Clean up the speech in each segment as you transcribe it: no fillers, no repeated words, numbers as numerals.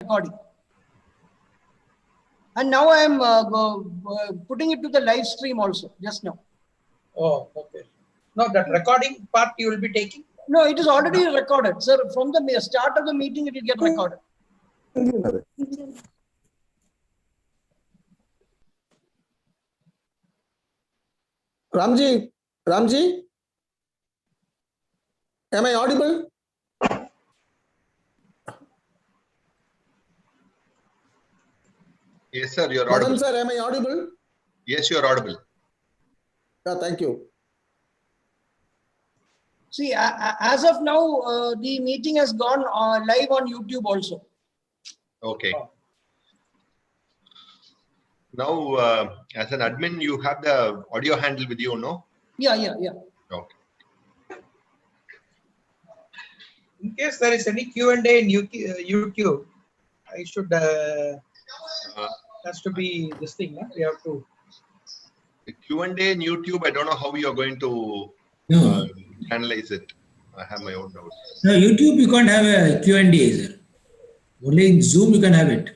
recording. And now I am putting it to the live stream also, just now. Oh, okay. No, that recording part you will be taking? No, it is already recorded. Sir, from the start of the meeting, it will get recorded. Ramji, am I audible? Yes, sir, you are audible. Madam, sir, am I audible? Yes, you are audible. Thank you. See, as of now, the meeting has gone live on YouTube also. Okay. Now, as an admin, you have the audio handle with you, no? Yeah. Okay. In case there is any Q&A in YouTube, I should has to be this thing. We have to. The Q&A in YouTube, I don't know how you are going to analyze it. I have my own doubts. No, YouTube you can't have a Q&A, sir. Only in Zoom you can have it.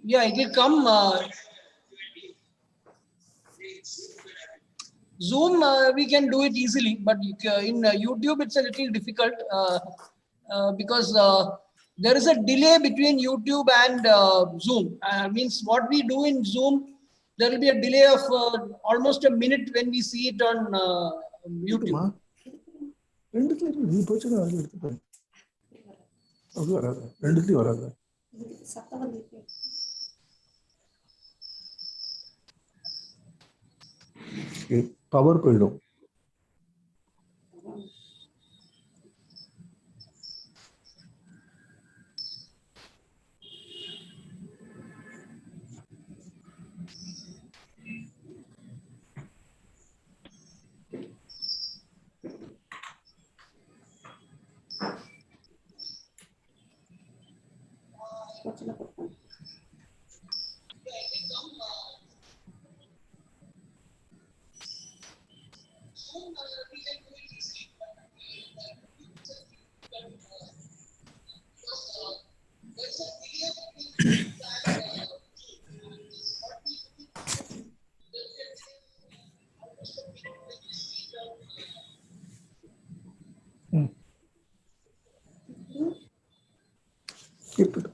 Yeah, it will come. Zoom, we can do it easily, but in YouTube, it's a little difficult because there is a delay between YouTube and Zoom. Means what we do in Zoom, there will be a delay of almost a minute when we see it on YouTube. Power point. Keep it.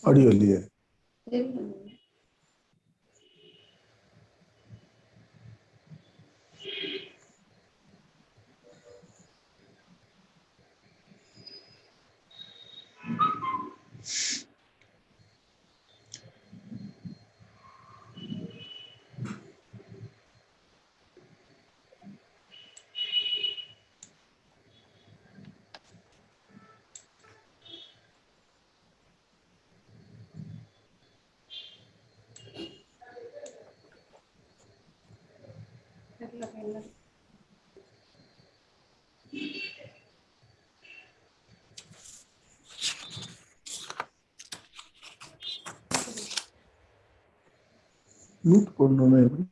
Audio लिए mute பண்ணனுமே எப்படி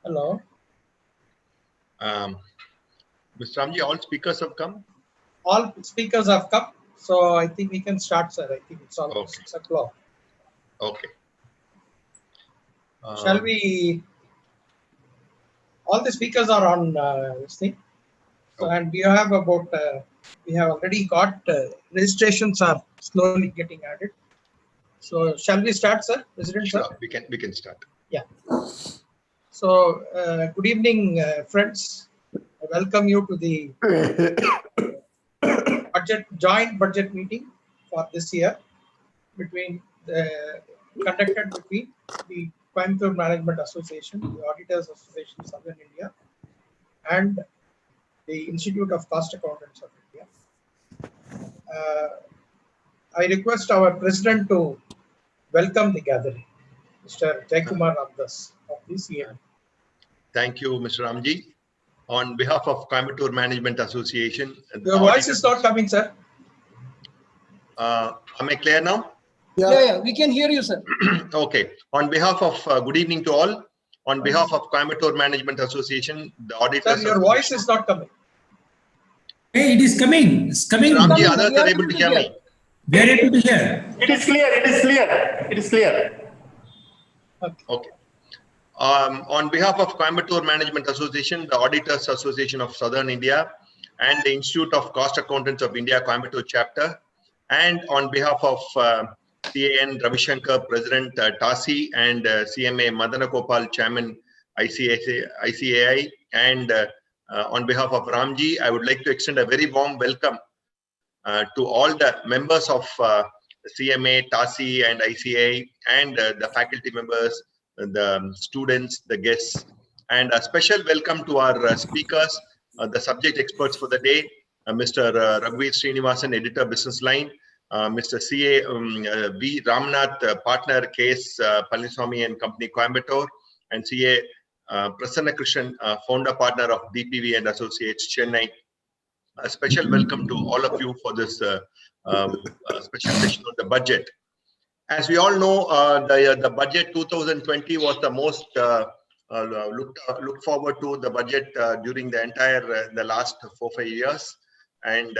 Hello. Mr. Ramji, all speakers have come? All speakers have come. So I think we can start, sir. I think it's almost Okay. 6 o'clock. Okay. Shall we? All the speakers are on this thing. So, Okay. and we have about, we have already got registrations are slowly getting added. So shall we start, sir? President, Sure, sir? we can start. Yeah. So good evening, friends. I welcome you to the joint budget meeting for this year conducted between the Coimbatore Management Association, the Auditors Association Southern India, and the Institute of Cost Accountants of India. I request our president to welcome the gathering, Mr. Jaikumar Ramdas of the CMA. Thank you, Mr. Ramji. On behalf of Coimbatore Management Association. Your voice is not coming, sir. Am I clear now? Yeah, we can hear you, sir. Okay. On behalf of, good evening to all. On behalf of Coimbatore Management Association, the auditors. Sir, your voice is not coming. Hey, it is coming. It's coming. Ramji, coming. others We are are able able to to hear hear. me. We are able to hear. It is clear. It is clear. It is clear. Okay. On behalf of Coimbatore Management Association, the Auditors Association of Southern India, and the Institute of Cost Accountants of India, Coimbatore Chapter, and on behalf of CAN Ravishankar, President TAASI, and CMA Madanagopal, Chairman ICAI, and on behalf of Ramji, I would like to extend a very warm welcome to all the members of CMA, TAASI, and ICAI, and the faculty members, the students, the guests, and a special welcome to our speakers, the subject experts for the day, Mr. Raghuveer Srinivasan, Editor, Business Line, Mr. C.A. V. Ramnath, Partner, Case Paliswamy and Company, Coimbatore, and C.A. Prasanna Krishnan, Founder, Partner of DPV and Associates, Chennai. A special welcome to all of you for this special session on the budget. As we all know, the budget 2020 was the most looked forward to the budget during the entire the last 4-5 years, and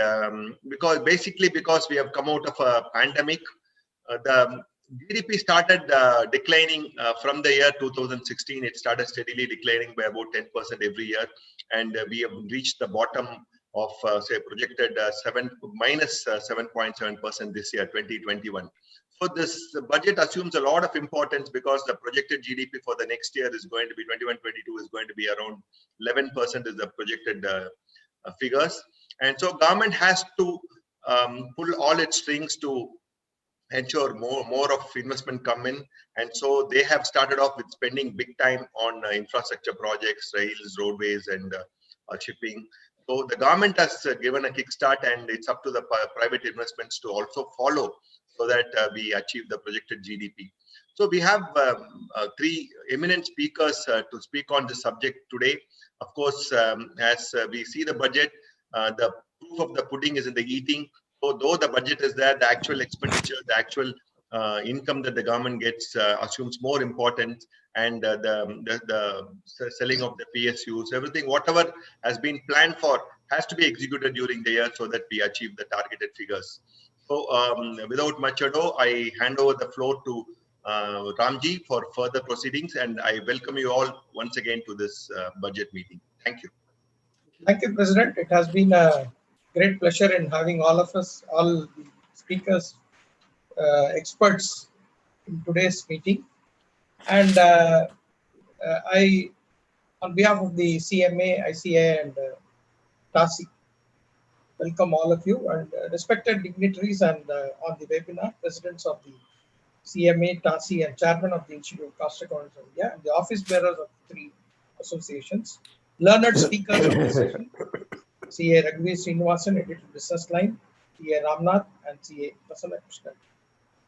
because we have come out of a pandemic, the GDP started declining from the year 2016. It started steadily declining by about 10% every year, and we have reached the bottom of say projected minus 7.7% this year 2021. So this budget assumes a lot of importance because the projected GDP for the next year is going to be 21-22 is going to be around 11% is the projected figures, and so government has to pull all its strings to ensure more of investment come in, and so they have started off with spending big time on infrastructure projects, rails, roadways, and shipping. So the government has given a kickstart, and it's up to the private investments to also follow so that we achieve the projected GDP. So we have 3 eminent speakers to speak on this subject today. Of course, as we see the budget, the proof of the pudding is in the eating. So though the budget is there, the actual expenditure, the actual income that the government gets assumes more importance, and the selling of the PSUs, everything, whatever has been planned for has to be executed during the year so that we achieve the targeted figures. So without much ado, I hand over the floor to Ramji for further proceedings, and I welcome you all once again to this budget meeting. Thank you. Thank you, President. It has been a great pleasure in having all of us, all the speakers, experts in today's meeting. And I, on behalf of the CMA, ICAI, and TAASI, welcome all of you and respected dignitaries and on the webinar, presidents of the CMA, TAASI, and chairman of the Institute of Cost Accountants of India, and the office bearers of 3 associations, learned speakers of the session, C.A. Raghuveer Srinivasan, Editor, Business Line, C.A. Ramnath, and C.A. Prasanna Krishnan.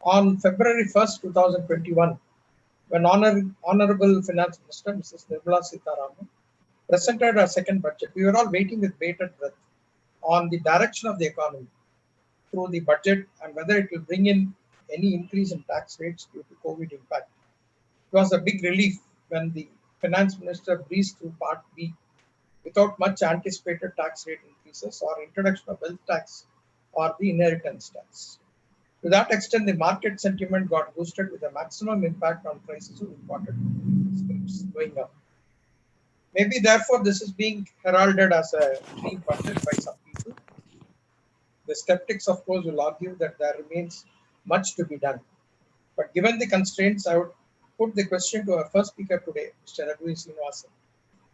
On February 1st, 2021, when Honorable Finance Minister, Mrs. Nirmala Sitharaman, presented our second budget, we were all waiting with bated breath on the direction of the economy through the budget and whether it will bring in any increase in tax rates due to COVID impact. It was a big relief when the Finance Minister breezed through Part B without much anticipated tax rate increases or introduction of wealth tax or the inheritance tax. To that extent, the market sentiment got boosted with a maximum impact on prices of imported scripts going up. Maybe therefore this is being heralded as a dream budget by some people. The skeptics, of course, will argue that there remains much to be done. But given the constraints, I would put the question to our first speaker today, Mr. Raghuvi Srinivasan,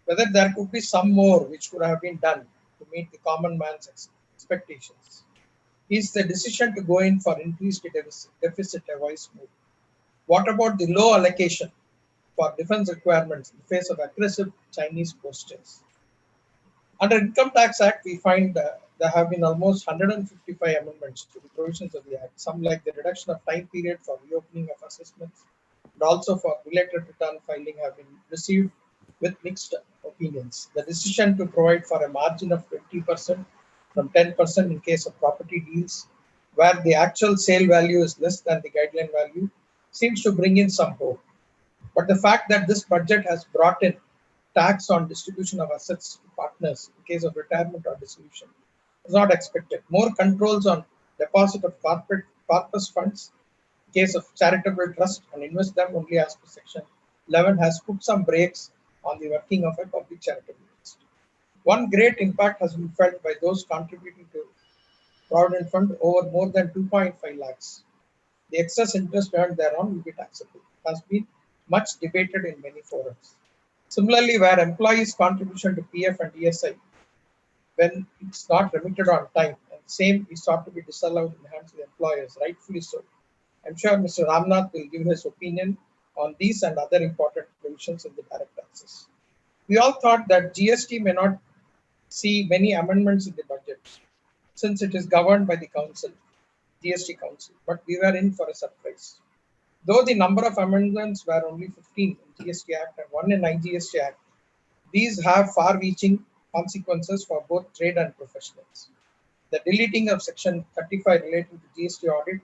whether there could be some more which could have been done to meet the common man's expectations. Is the decision to go in for increased deficit a wise move? What about the low allocation for defense requirements in the face of aggressive Chinese postures? Under Income Tax Act, we find there have been almost 155 amendments to the provisions of the Act, some like the reduction of time period for reopening of assessments and also for related return filing have been received with mixed opinions. The decision to provide for a margin of 20% from 10% in case of property deals where the actual sale value is less than the guideline value seems to bring in some hope. But the fact that this budget has brought in tax on distribution of assets to partners in case of retirement or dissolution was not expected. More controls on deposit of corpus funds in case of charitable trust and invest them only as per Section 11 has put some brakes on the working of a public charitable trust. One great impact has been felt by those contributing to Provident Fund over more than 2.5 lakhs. The excess interest earned thereon will be taxable. It has been much debated in many forums. Similarly, where employees' contribution to PF and ESI, when it's not remitted on time, and same is sought to be disallowed in the hands of the employers, rightfully so. I'm sure Mr. Ramnath will give his opinion on these and other important provisions in the direct taxes. We all thought that GST may not see many amendments in the budget, since it is governed by the Council, GST Council, but we were in for a surprise. Though the number of amendments were only 15 in GST Act and 1 in IGST Act, these have far-reaching consequences for both trade and professionals. The deleting of Section 35 relating to GST audit,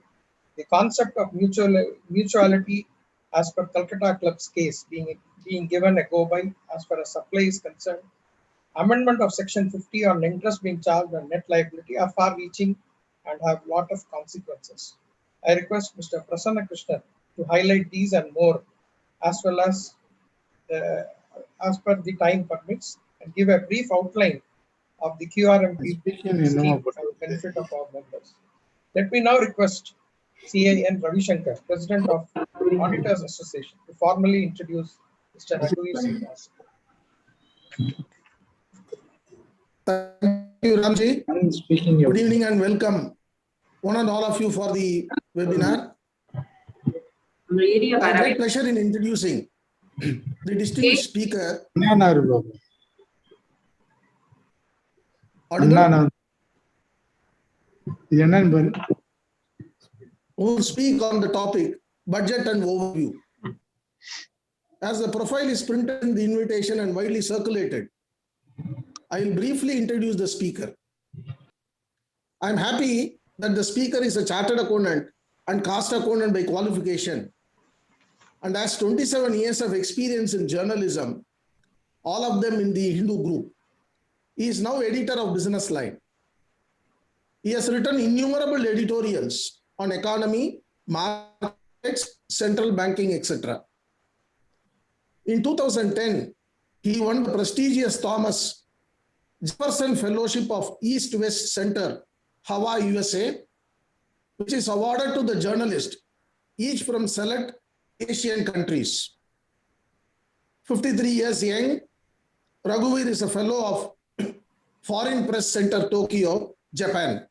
the concept of mutuality as per Calcutta Club's case being given a go-by as far as supply is concerned, amendment of Section 50 on interest being charged on net liability are far-reaching and have a lot of consequences. I request Mr. Prasanna Krishnan to highlight these and more, as well as per the time permits, and give a brief outline of the QRMP scheme for the benefit of our members. Let me now request CAN Ravishankar, President of Auditors Association, to formally introduce Mr. Raghuvi Srinivasan. Thank you, Ramji. Good evening and welcome one and all of you for the webinar. I have great pleasure in introducing the distinguished speaker. Audible? Who will speak on the topic budget and overview. As the profile is printed in the invitation and widely circulated, I will briefly introduce the speaker. I am happy that the speaker is a chartered accountant and cost accountant by qualification and has 27 years of experience in journalism, all of them in the Hindu group. He is now editor of Business Line. He has written innumerable editorials on economy, markets, central banking, etc. In 2010, he won the prestigious Thomas Jefferson Fellowship of East-West Center, Hawaii, USA, which is awarded to the journalist, each from select Asian countries. 53 years young, Raghuveer is a fellow of Foreign Press Center, Tokyo, Japan.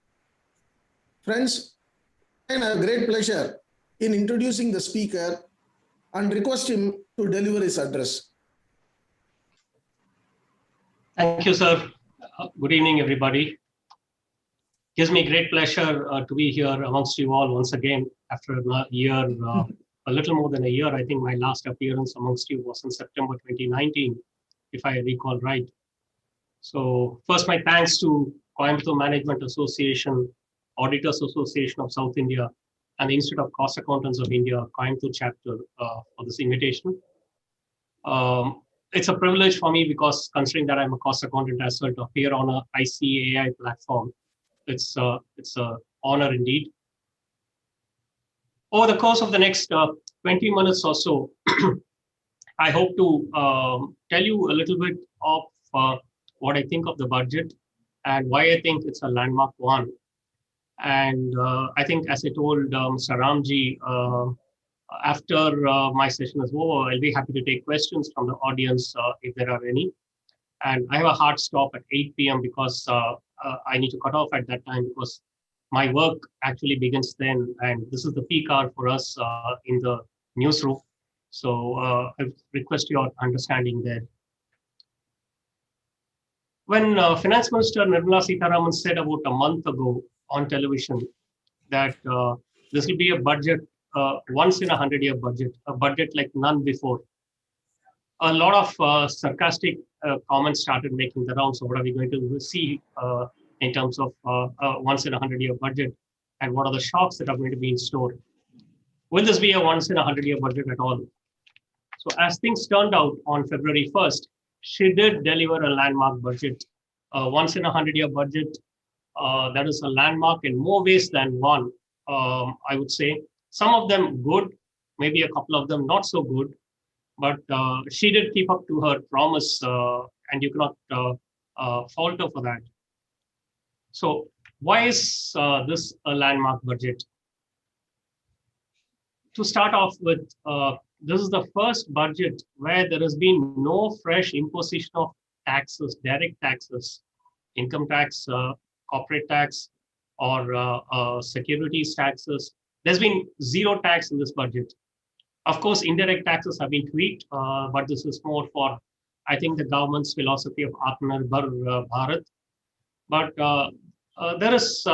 Friends, I have great pleasure in introducing the speaker and request him to deliver his address. Thank you, sir. Good evening, everybody. Gives me great pleasure to be here amongst you all once again after a year, a little more than a year. I think my last appearance amongst you was in September 2019, if I recall right. So first, my thanks to Coimbatore Management Association, Auditors Association of South India, and the Institute of Cost Accountants of India, Coimbatore chapter, for this invitation. it's a privilege for me because considering that I'm a cost accountant as well, to appear on a ICAI platform, it's a honor indeed. Over the course of the next 20 minutes or so, I hope to tell you a little bit of what I think of the budget and why I think it's a landmark one. And I think, as I told Mr. Ramji, after my session is over, I'll be happy to take questions from the audience if there are any. And I have a hard stop at 8 p.m. because I need to cut off at that time because my work actually begins then. And this is the peak hour for us in the newsroom. So I request your understanding there. When Finance Minister Nirmala Sitharaman said about a month ago on television that this will be a budget, once in a 100-year budget, a budget like none before, a lot of sarcastic comments started making the rounds. So what are we going to see in terms of once in a 100-year budget, and what are the shocks that are going to be in store? Will this be a once in a 100-year budget at all? So as things turned out on February 1st, she did deliver a landmark budget, once in a 100-year budget. That is a landmark in more ways than one, I would say. Some of them good, maybe a couple of them not so good, but she did keep up to her promise, and you cannot fault her for that. So why is this a landmark budget? To start off with, this is the first budget where there has been no fresh imposition of taxes, direct taxes, income tax, corporate tax, or securities taxes. There's been zero tax in this budget. Of course, indirect taxes have been tweaked, but this is more for, I think, the government's philosophy of Atmanirbhar Bharat. But there is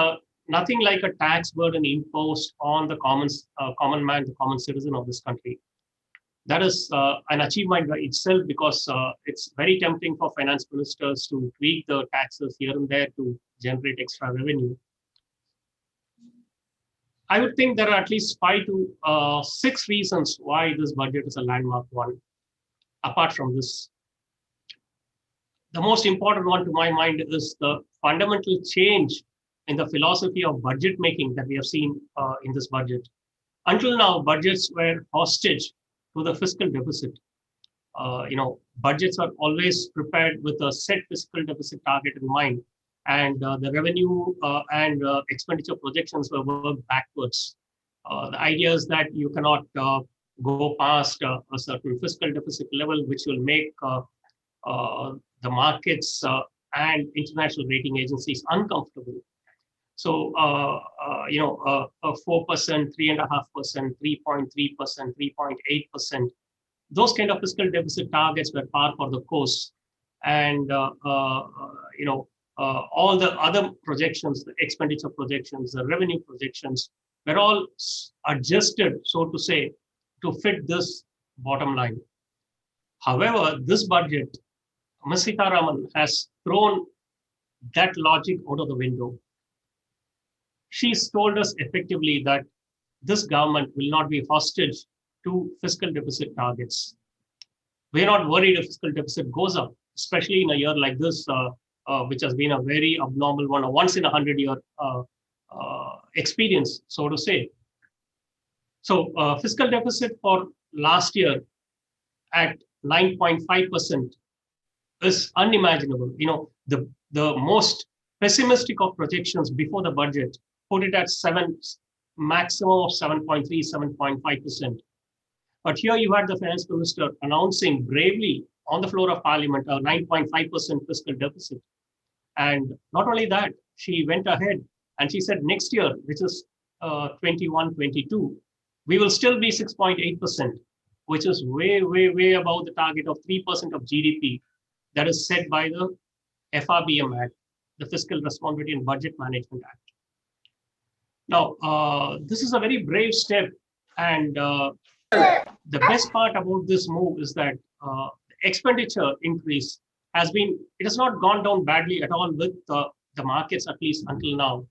nothing like a tax burden imposed on the common man, the common citizen of this country. That is an achievement by itself, because it's very tempting for finance ministers to tweak the taxes here and there to generate extra revenue. I would think there are at least 5 to 6 reasons why this budget is a landmark one. Apart from this, the most important one to my mind is the fundamental change in the philosophy of budget making that we have seen in this budget. Until now, budgets were hostage to the fiscal deficit. Budgets are always prepared with a set fiscal deficit target in mind, and the revenue and expenditure projections were worked backwards. The idea is that you cannot go past a certain fiscal deficit level, which will make the markets and international rating agencies uncomfortable. So, a 4%, 3.5%, 3.3%, 3.8%, those kind of fiscal deficit targets were par for the course. And, all the other projections, the expenditure projections, the revenue projections, were all adjusted, so to say, to fit this bottom line. However, this budget, Ms. Sitharaman has thrown that logic out of the window. She's told us effectively that this government will not be hostage to fiscal deficit targets. We're not worried if fiscal deficit goes up, especially in a year like this, which has been a very abnormal one, a once in a 100-year experience, so to say. So fiscal deficit for last year at 9.5% is unimaginable. The most pessimistic of projections before the budget put it at maximum of 7.3, 7.5%. But here you had the finance minister announcing bravely on the floor of parliament a 9.5% fiscal deficit. And not only that, she went ahead and she said next year, which is 21-22, we will still be 6.8%, which is way, way, way above the target of 3% of GDP that is set by the FRBM Act, the Fiscal Responsibility and Budget Management Act. Now, this is a very brave step, and the best part about this move is that the expenditure increase it has not gone down badly at all with the markets, at least until now,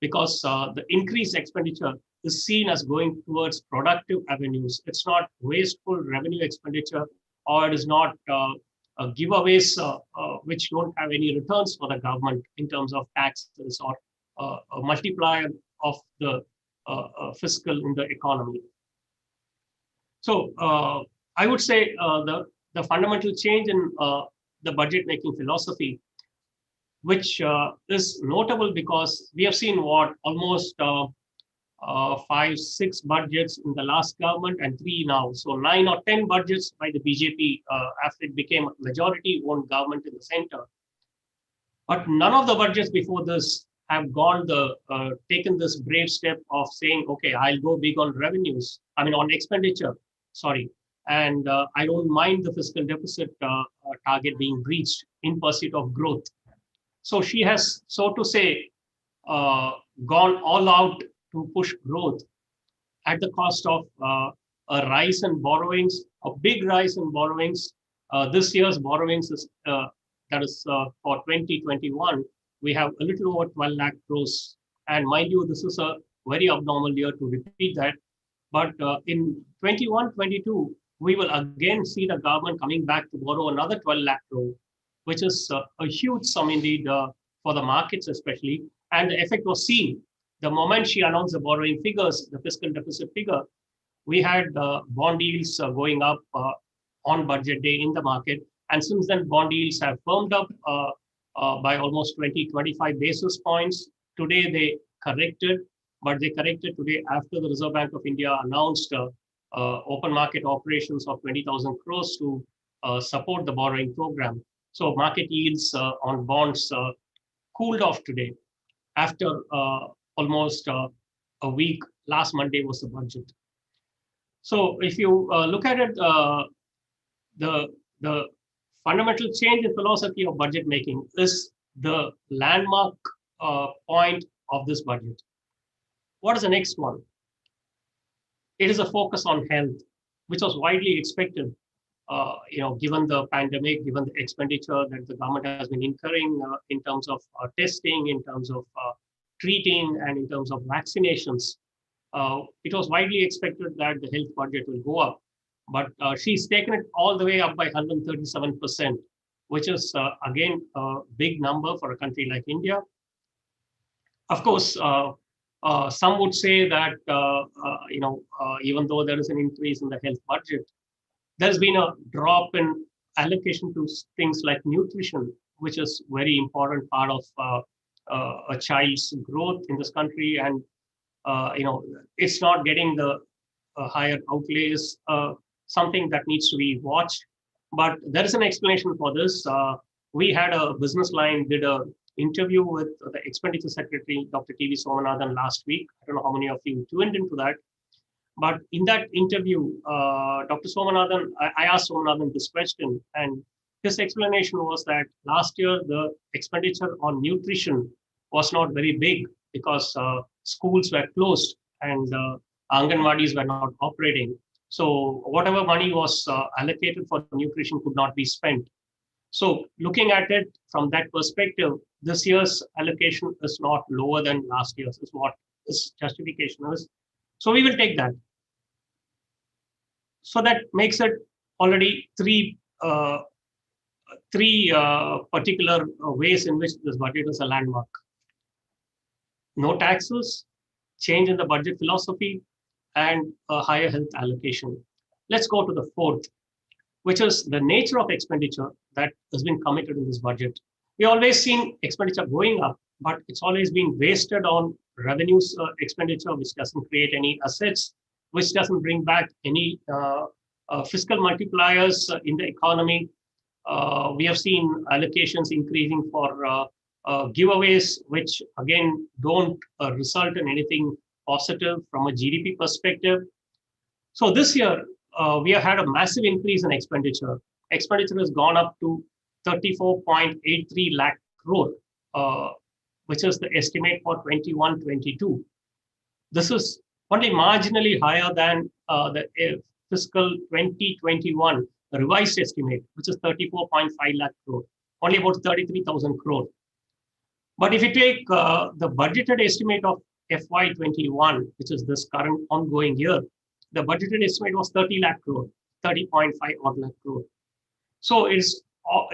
because the increased expenditure is seen as going towards productive avenues. It's not wasteful revenue expenditure, or it is not giveaways which don't have any returns for the government in terms of taxes or a multiplier of the fiscal in the economy. So I would say the fundamental change in the budget making philosophy, which is notable because we have seen what almost 5, 6 budgets in the last government and 3 now. So 9 or 10 budgets by the BJP after it became a majority-owned government in the center. But none of the budgets before this have taken this brave step of saying, okay, I'll go big on revenues, on expenditure, sorry. And I don't mind the fiscal deficit target being reached in pursuit of growth. So she has, so to say, gone all out to push growth at the cost of a rise in borrowings, a big rise in borrowings. This year's borrowings is that is for 2021, we have a little over 12 lakh crores. And mind you, this is a very abnormal year to repeat that. But in 21-22, we will again see the government coming back to borrow another 12 lakh crore, which is a huge sum indeed for the markets especially. And the effect was seen. The moment she announced the borrowing figures, the fiscal deficit figure, we had bond yields going up on budget day in the market. And since then, bond yields have firmed up by almost 20-25 basis points. Today, they corrected, but they corrected today after the Reserve Bank of India announced open market operations of 20,000 crores to support the borrowing program. So market yields on bonds cooled off today after almost a week. Last Monday was the budget. So if you look at it, the fundamental change in philosophy of budget making is the landmark point of this budget. What is the next one? It is a focus on health, which was widely expected, given the pandemic, given the expenditure that the government has been incurring in terms of testing, in terms of treating, and in terms of vaccinations. It was widely expected that the health budget will go up, but she's taken it all the way up by 137%, which is again a big number for a country like India. Of course, some would say that even though there is an increase in the health budget, there's been a drop in allocation to things like nutrition, which is very important part of a child's growth in this country, and it's not getting the higher outlays. Something that needs to be watched, but there is an explanation for this. We had a business line did a interview with the Expenditure Secretary, Dr. T.V. Somanathan, last week. I don't know how many of you tuned into that. But in that interview, Dr. Somanathan, I asked Somanathan this question, and his explanation was that last year the expenditure on nutrition was not very big because schools were closed and Anganwadis were not operating. So whatever money was allocated for nutrition could not be spent. So looking at it from that perspective, this year's allocation is not lower than last year's, is what this justification is. So we will take that. So that makes it already three particular ways in which this budget is a landmark. No taxes, change in the budget philosophy, and a higher health allocation. Let's go to the fourth, which is the nature of expenditure that has been committed in this budget. We always seen expenditure going up, but it's always been wasted on revenues expenditure, which doesn't create any assets, which doesn't bring back any fiscal multipliers in the economy. We have seen allocations increasing for giveaways, which again don't result in anything positive from a GDP perspective. So this year, we have had a massive increase in expenditure. Expenditure has gone up to 34.83 lakh crore, which is the estimate for 21-22. This is only marginally higher than the fiscal 2021 revised estimate, which is 34.5 lakh crore, only about 33,000 crore. But if you take the budgeted estimate of FY21, which is this current ongoing year, the budgeted estimate was 30 lakh crore, 30.5 odd lakh crore. So it's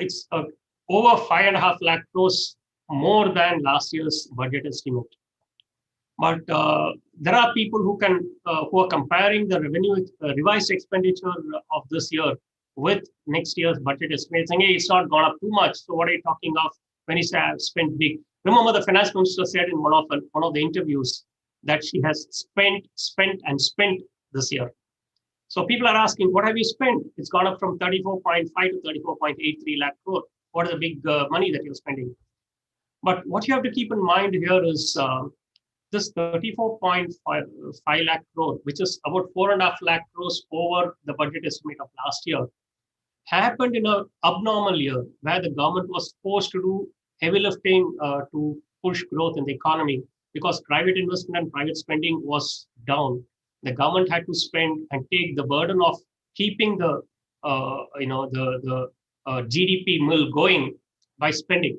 it's over 5.5 lakh crores more than last year's budget estimate. But there are people who are comparing the revenue revised expenditure of this year with next year's budget estimate, saying, hey, it's not gone up too much. So what are you talking of when you say I've spent big? Remember, the finance minister said in one of the interviews that she has spent this year. So people are asking, what have you spent? It's gone up from 34.5 to 34.83 lakh crore. What is the big money that you're spending? But what you have to keep in mind here is this 34.5 lakh crore, which is about 4.5 lakh crores over the budget estimate of last year, happened in an abnormal year where the government was forced to do heavy lifting to push growth in the economy because private investment and private spending was down. The government had to spend and take the burden of keeping the GDP mill going by spending.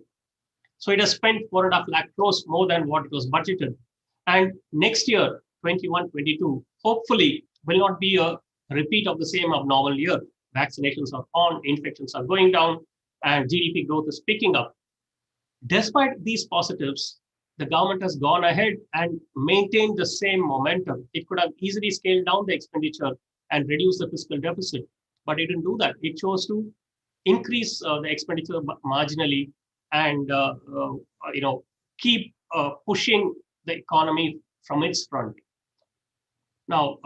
So it has spent 4.5 lakh crores more than what it was budgeted. And next year, 21-22, hopefully will not be a repeat of the same abnormal year. Vaccinations are on, infections are going down, and GDP growth is picking up. Despite these positives, the government has gone ahead and maintained the same momentum. It could have easily scaled down the expenditure and reduce the fiscal deficit, but it didn't do that. It chose to increase the expenditure marginally and keep pushing the economy from its front. Now,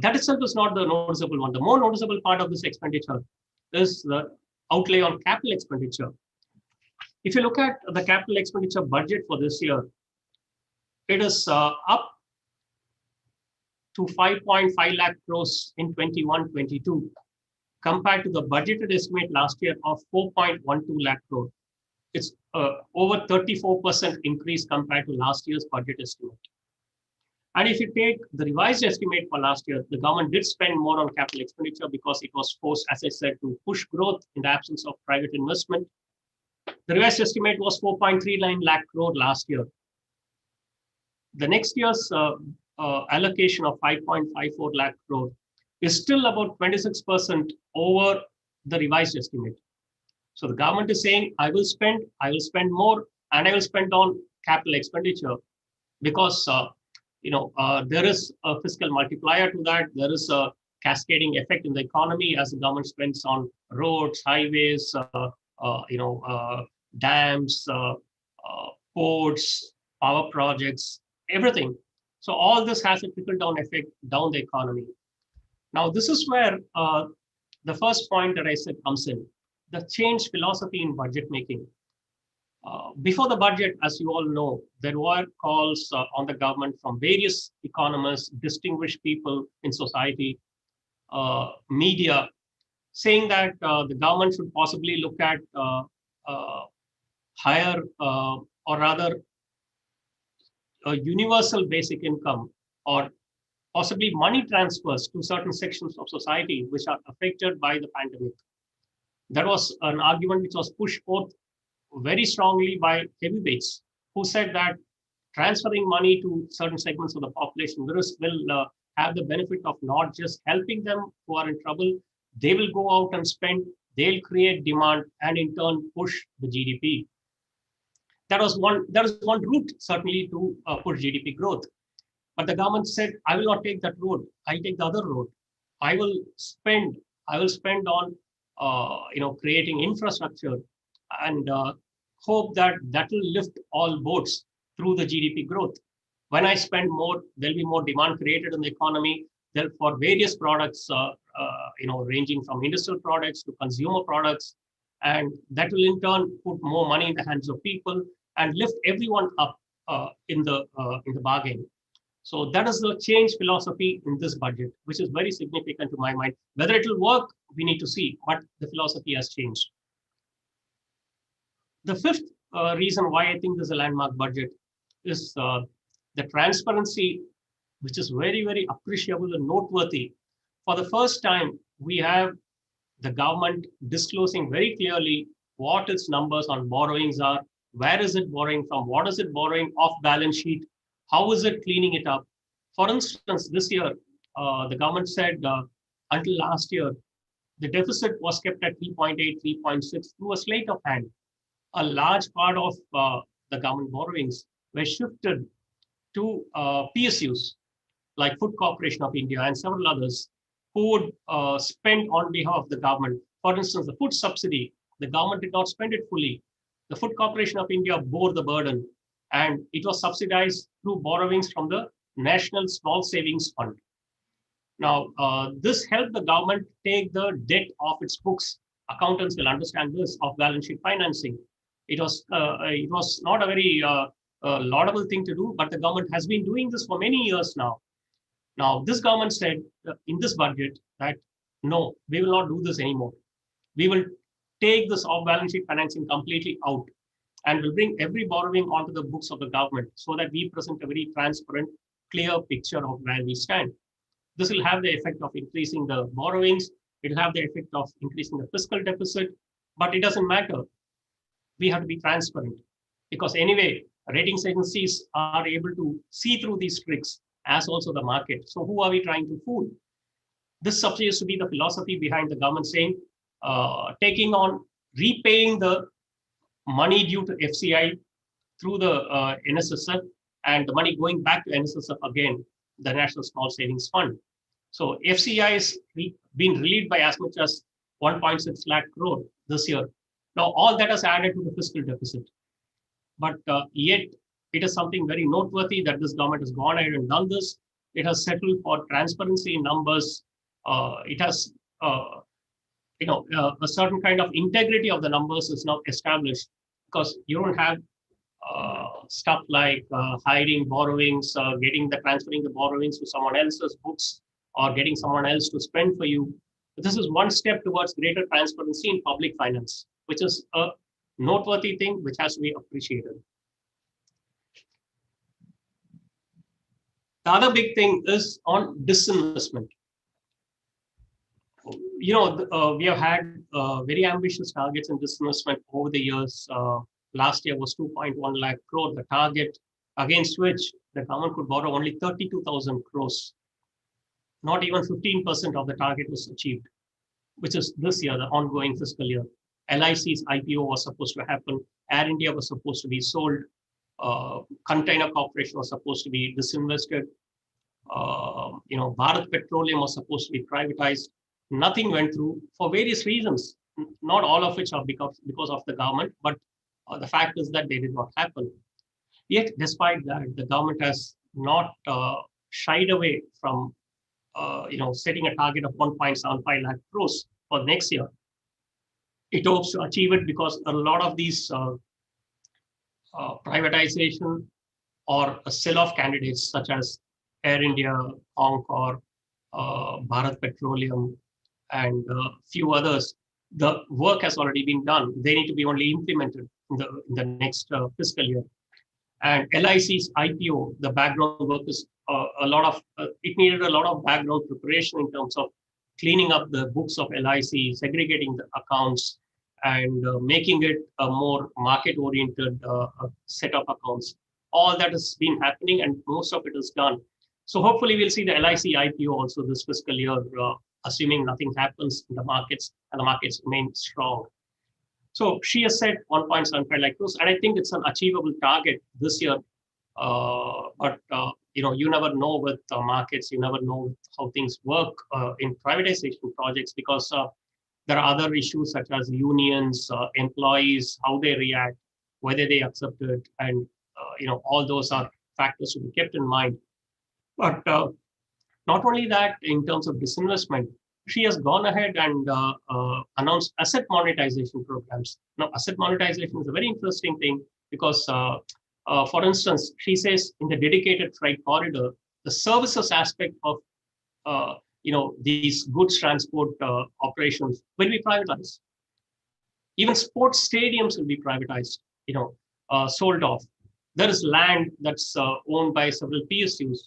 that itself is not the noticeable one. The more noticeable part of this expenditure is the outlay on capital expenditure. If you look at the capital expenditure budget for this year, it is up to 5.5 lakh crores in 21-22 compared to the budgeted estimate last year of 4.12 lakh crore. It's over 34% increase compared to last year's budget estimate. And if you take the revised estimate for last year, the government did spend more on capital expenditure because it was forced, as I said, to push growth in the absence of private investment. The revised estimate was 4.39 lakh crore last year. The next year's allocation of 5.54 lakh crore is still about 26% over the revised estimate. So the government is saying, I will spend more, and I will spend on capital expenditure because there is a fiscal multiplier to that. There is a cascading effect in the economy as the government spends on roads, highways, dams, ports, power projects, everything. So all this has a trickle-down effect down the economy. Now, this is where the first point that I said comes in, the change philosophy in budget making. Before the budget, as you all know, there were calls on the government from various economists, distinguished people in society, media, saying that the government should possibly look at higher or rather a universal basic income or possibly money transfers to certain sections of society which are affected by the pandemic. That was an argument which was pushed forth very strongly by heavyweights who said that transferring money to certain segments of the population will have the benefit of not just helping them who are in trouble, they will go out and spend, they'll create demand and in turn push the GDP. That is one route certainly to push GDP growth. But the government said, I will not take that road. I'll take the other road. I will spend on creating infrastructure and hope that will lift all boats through the GDP growth. When I spend more, there'll be more demand created in the economy. For various products, ranging from industrial products to consumer products, and that will in turn put more money in the hands of people and lift everyone up in the bargain. So that is the change philosophy in this budget, which is very significant to my mind. Whether it will work, we need to see, but the philosophy has changed. The fifth reason why I think this is a landmark budget is the transparency, which is very, very appreciable and noteworthy. For the first time, we have the government disclosing very clearly what its numbers on borrowings are, where is it borrowing from, what is it borrowing off balance sheet, how is it cleaning it up. For instance, this year, the government said until last year, the deficit was kept at 3.8, 3.6 through a sleight of hand. A large part of the government borrowings were shifted to PSUs like Food Corporation of India and several others who would spend on behalf of the government. For instance, the food subsidy, the government did not spend it fully. The Food Corporation of India bore the burden, and it was subsidized through borrowings from the National Small Savings Fund. Now, this helped the government take the debt off its books. Accountants will understand this, of balance sheet financing. It was not a very laudable thing to do, but the government has been doing this for many years now. Now, this government said in this budget that, no, we will not do this anymore. We will take this off-balance sheet financing completely out and will bring every borrowing onto the books of the government so that we present a very transparent, clear picture of where we stand. This will have the effect of increasing the borrowings. It will have the effect of increasing the fiscal deficit, but it doesn't matter. We have to be transparent because anyway, ratings agencies are able to see through these tricks as also the market. So who are we trying to fool? This appears to be the philosophy behind the government saying, repaying the money due to FCI through the NSSF and the money going back to NSSF again, the National Small Savings Fund. So FCI is being relieved by as much as 1.6 lakh crore this year. Now, all that has added to the fiscal deficit. But yet, it is something very noteworthy that this government has gone ahead and done this. It has settled for transparency in numbers. It has, a certain kind of integrity of the numbers is now established because you don't have stuff like hiding borrowings, transferring the borrowings to someone else's books or getting someone else to spend for you. This is one step towards greater transparency in public finance, which is a noteworthy thing which has to be appreciated. The other big thing is on disinvestment. We have had very ambitious targets in disinvestment over the years. Last year was 2.1 lakh crore, the target against which the government could borrow only 32,000 crores. Not even 15% of the target was achieved, which is this year, the ongoing fiscal year. LIC's IPO was supposed to happen. Air India was supposed to be sold. Container Corporation was supposed to be disinvested. Bharat Petroleum was supposed to be privatized. Nothing went through for various reasons, not all of which are because of the government, but the fact is that they did not happen. Yet, despite that, the government has not shied away from setting a target of 1.75 lakh crores for next year. It hopes to achieve it because a lot of these privatization or a sell-off candidates such as Air India, Concor, Bharat Petroleum, and a few others, the work has already been done. They need to be only implemented in the next fiscal year. And LIC's IPO, the background work is it needed a lot of background preparation in terms of cleaning up the books of LIC, segregating the accounts, and making it a more market-oriented set of accounts. All that has been happening and most of it is done. So hopefully we'll see the LIC IPO also this fiscal year, assuming nothing happens in the markets and the markets remain strong. So she has said 1.75 lakh crores, and I think it's an achievable target this year. But you never know with markets, you never know how things work in privatization projects because there are other issues such as unions, employees, how they react, whether they accept it, and all those are factors to be kept in mind. But not only that, in terms of disinvestment, she has gone ahead and announced asset monetization programs. Now, asset monetization is a very interesting thing because, for instance, she says in the dedicated freight corridor, the services aspect of these goods transport operations will be privatized. Even sports stadiums will be privatized, sold off. There is land that's owned by several PSUs.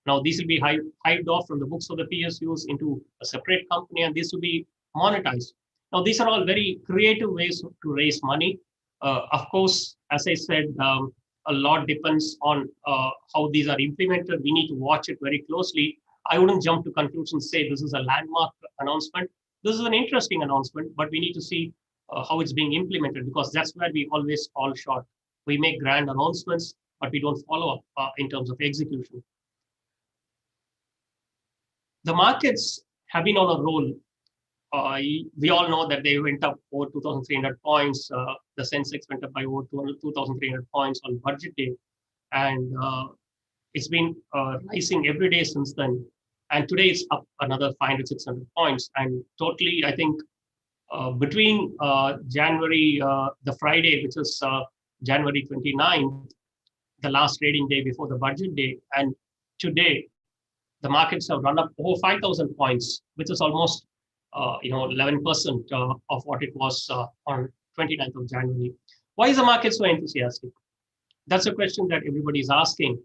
Now, these will be hived off from the books of the PSUs into a separate company, and these will be monetized. Now, these are all very creative ways to raise money. Of course, as I said, a lot depends on how these are implemented. We need to watch it very closely. I wouldn't jump to conclusions and say this is a landmark announcement, This is an interesting announcement, but we need to see how it's being implemented, because that's where we always fall short. We make grand announcements, but we don't follow up in terms of execution. The markets have been on a roll. We all know that they went up over 2,300 points. The Sensex went up by over 2,300 points on budget day. And it's been rising every day since then. And today it's up another 500, 600 points. And totally, I think, between January, the Friday, which is January 29th, the last trading day before the budget day, and today, the markets have run up over 5,000 points, which is almost 11% of what it was on 29th of January. Why is the market so enthusiastic? That's a question that everybody is asking.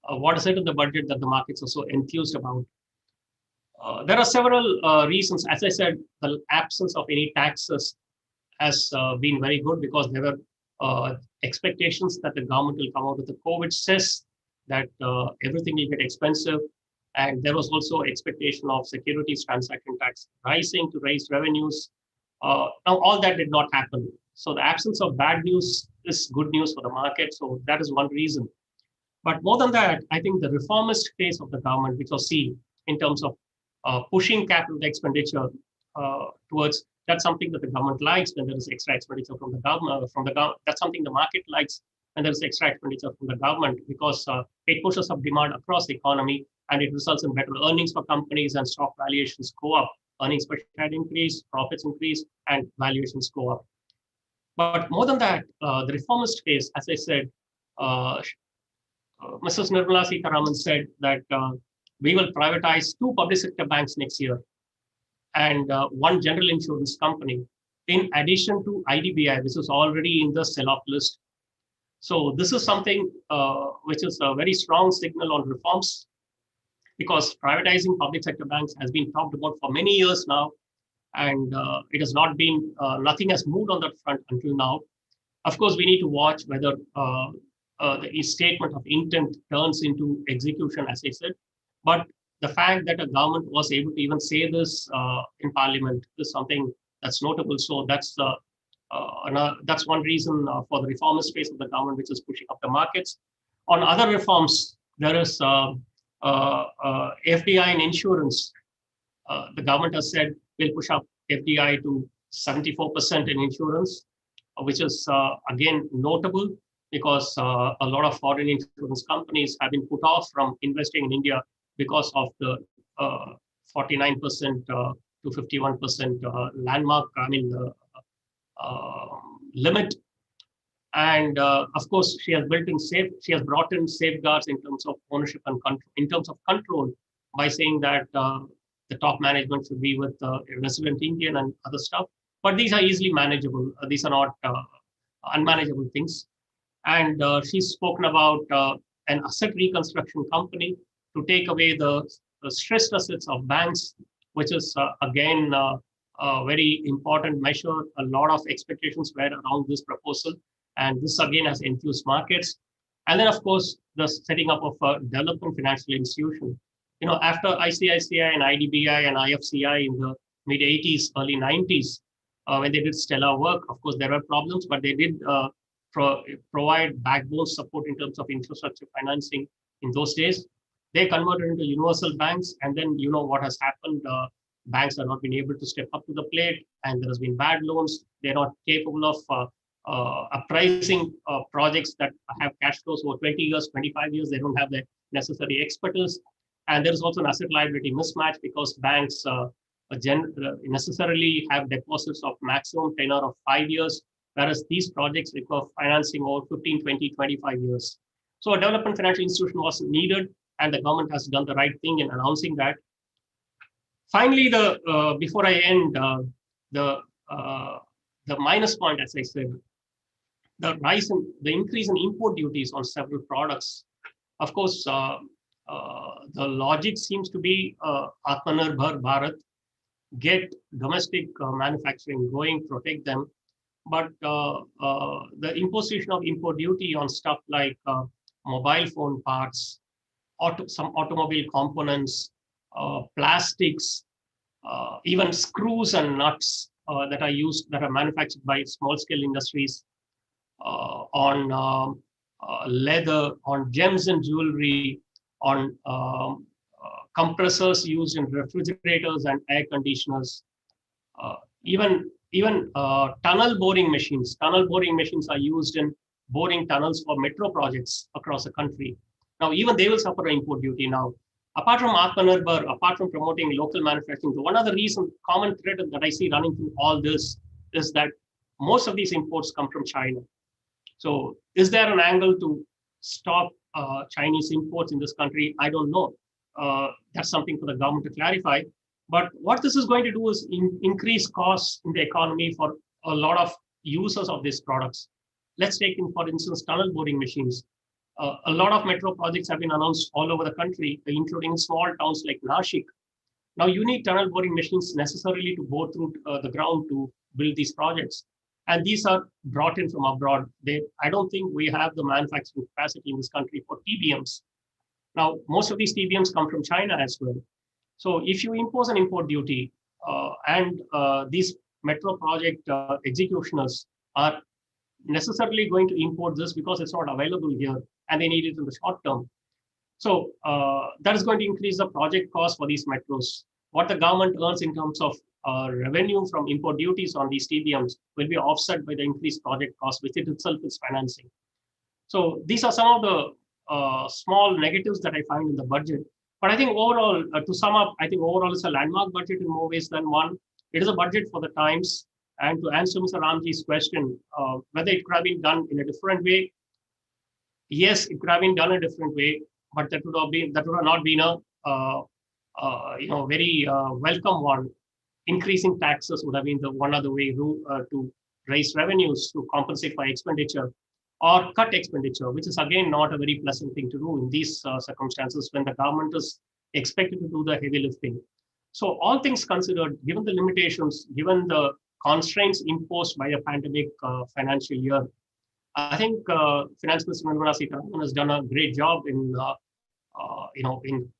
What is it in the budget that the markets are so enthused about? There are several reasons. As I said, the absence of any taxes has been very good, because there were expectations that the government will come out with the COVID cess, that everything will get expensive. And there was also expectation of securities transaction tax rising to raise revenues. Now, all that did not happen. So the absence of bad news is good news for the market. So that is one reason. But more than that, I think the reformist phase of the government, which was seen in terms of pushing capital expenditure towards, that's something that the government likes when there is extra expenditure from the government. That's something the market likes when there is extra expenditure from the government, because it pushes up demand across the economy, and it results in better earnings for companies, and stock valuations go up. Earnings per share increase, profits increase, and valuations go up. But more than that, the reformist phase, as I said, Mrs. Nirmala Sitharaman said that we will privatize 2 public sector banks next year and 1 general insurance company, in addition to IDBI, which is already in the sell-off list. So this is something which is a very strong signal on reforms, because privatizing public sector banks has been talked about for many years now, and it has not been, nothing has moved on that front until now. Of course, we need to watch whether the statement of intent turns into execution, as I said. But the fact that a government was able to even say this in Parliament is something that's notable. So that's one reason for the reformist phase of the government, which is pushing up the markets. On other reforms, there is FDI in insurance. The government has said we'll push up FDI to 74% in insurance, which is again notable, because a lot of foreign insurance companies have been put off from investing in India because of the 49% to 51% landmark, limit. And of course, she has brought in safeguards in terms of ownership and in terms of control, by saying that the top management should be with a resident Indian and other stuff. But these are easily manageable. These are not unmanageable things. And she's spoken about an asset reconstruction company to take away the stressed assets of banks, which is again a very important measure. A lot of expectations were around this proposal, and this again has enthused markets. And then, of course, the setting up of a development financial institution. After ICICI and IDBI and IFCI in the mid 80s, early 90s, when they did stellar work, of course, there were problems, but they did provide backbone support in terms of infrastructure financing in those days. They converted into universal banks, and then what has happened. Banks have not been able to step up to the plate, and there has been bad loans. They're not capable of appraising projects that have cash flows over 20 years, 25 years. They don't have the necessary expertise. And there is also an asset liability mismatch, because banks necessarily have deposits of maximum tenure of 5 years, whereas these projects require financing over 15, 20, 25 years. So a development financial institution was needed, and the government has done the right thing in announcing that. Finally, before I end, the minus point, as I said, the increase in import duties on several products. Of course, the logic seems to be Atmanirbhar Bharat, get domestic manufacturing going, protect them. But the imposition of import duty on stuff like mobile phone parts, some automobile components, plastics, even screws and nuts that are manufactured by small scale industries, on leather, on gems and jewelry, on compressors used in refrigerators and air conditioners, even tunnel boring machines. Tunnel boring machines are used in boring tunnels for metro projects across the country. Now, even they will suffer an import duty now. Apart from Atmanirbhar, apart from promoting local manufacturing, one of the reasons, common thread that I see running through all this is that most of these imports come from China. So is there an angle to stop Chinese imports in this country? I don't know. That's something for the government to clarify. But what this is going to do is increase costs in the economy for a lot of users of these products. Let's take in, for instance, tunnel boring machines. A lot of metro projects have been announced all over the country, including small towns like Nashik. Now, you need tunnel boring machines necessarily to bore through the ground to build these projects. And these are brought in from abroad. I don't think we have the manufacturing capacity in this country for TBMs. Now, most of these TBMs come from China as well. So if you impose an import duty and these metro project executioners are necessarily going to import this because it's not available here and they need it in the short term. So that is going to increase the project cost for these metros. What the government earns in terms of revenue from import duties on these TBMs will be offset by the increased project cost, which it itself is financing. So these are some of the small negatives that I find in the budget. But I think overall, to sum up, I think overall it's a landmark budget in more ways than one. It is a budget for the times. And to answer Mr. Ramji's question, whether it could have been done in a different way, yes, it could have been done a different way, but that would have not been a very welcome one. Increasing taxes would have been the one other way to raise revenues to compensate for expenditure, or cut expenditure, which is again not a very pleasant thing to do in these circumstances when the government is expected to do the heavy lifting. So all things considered, given the limitations, given the constraints imposed by a pandemic financial year, I think Finance Minister Nirmala Sitharaman has done a great job in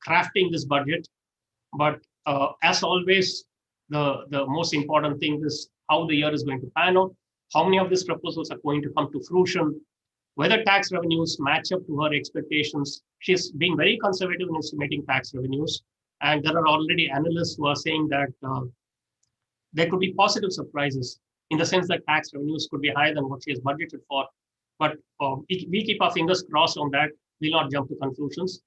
crafting this budget. But as always, the most important thing is how the year is going to pan out, how many of these proposals are going to come to fruition, whether tax revenues match up to her expectations. She's being very conservative in estimating tax revenues. And there are already analysts who are saying that there could be positive surprises in the sense that tax revenues could be higher than what she has budgeted for. But we keep our fingers crossed on that. We'll not jump to conclusions.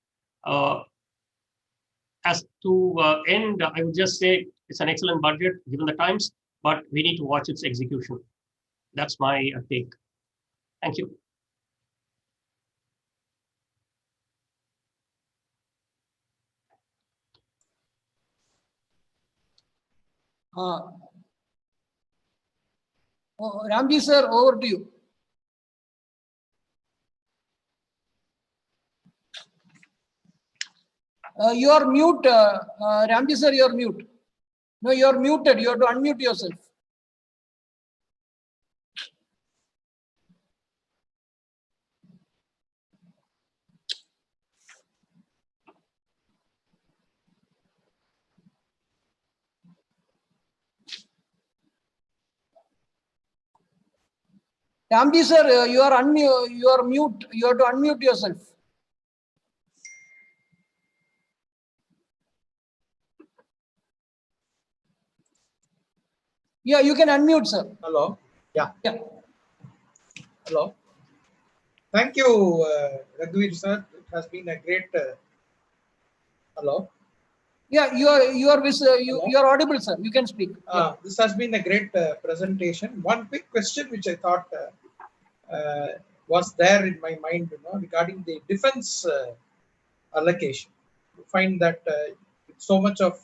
As to end, I would just say it's an excellent budget given the times, but we need to watch its execution. That's my take. Thank you. Ramji sir, over to you. You are mute, Ramji sir, you are mute. No, you are muted. You have to unmute yourself. Ramji sir, you are mute. You have to unmute yourself. Yeah, you can unmute, sir. Hello. Yeah. Yeah. Hello. Thank you, Raghuveer sir. It has been a great. Hello. Yeah, you are audible, sir. You can speak. This has been a great presentation. One quick question which I thought was there in my mind, regarding the defense allocation. You find that with so much of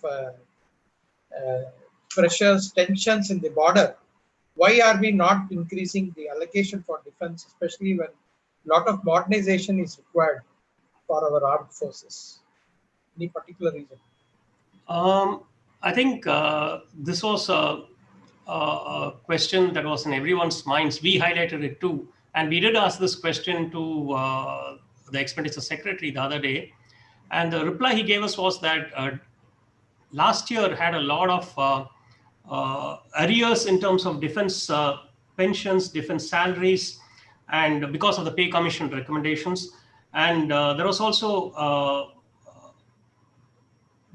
pressures, tensions in the border, why are we not increasing the allocation for defense, especially when a lot of modernization is required for our armed forces? Any particular reason? I think this was a question that was in everyone's minds. We highlighted it too. And we did ask this question to the Expenditure Secretary the other day. And the reply he gave us was that last year had a lot of arrears in terms of defense pensions, defense salaries, and because of the pay commission recommendations. And there was also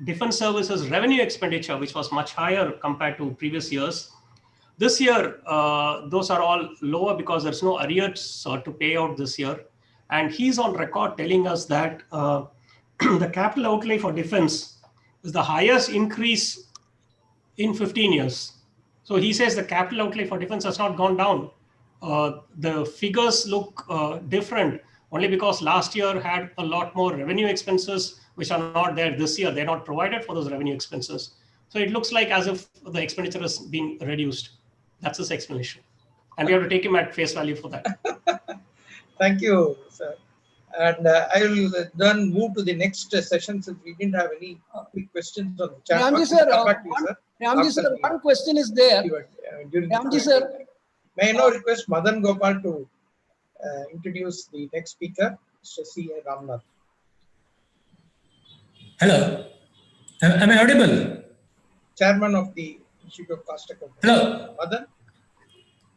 defense services revenue expenditure, which was much higher compared to previous years. This year, those are all lower because there's no arrears to pay out this year. And he's on record telling us that the capital outlay for defense is the highest increase in 15 years. So he says the capital outlay for defense has not gone down. The figures look different only because last year had a lot more revenue expenses, which are not there this year. They're not provided for those revenue expenses. So it looks like as if the expenditure has been reduced. That's his explanation. And we have to take him at face value for that. Thank you, sir. And I will then move to the next session since we didn't have any quick questions on the chat. Ramji sir, one question is there. Ramji sir. May I now request Madan Gopal to introduce the next speaker, Mr. C.A. Ramnath. Hello. Am I audible? Chairman of the Institute of Cost Accounting. Hello. Madan?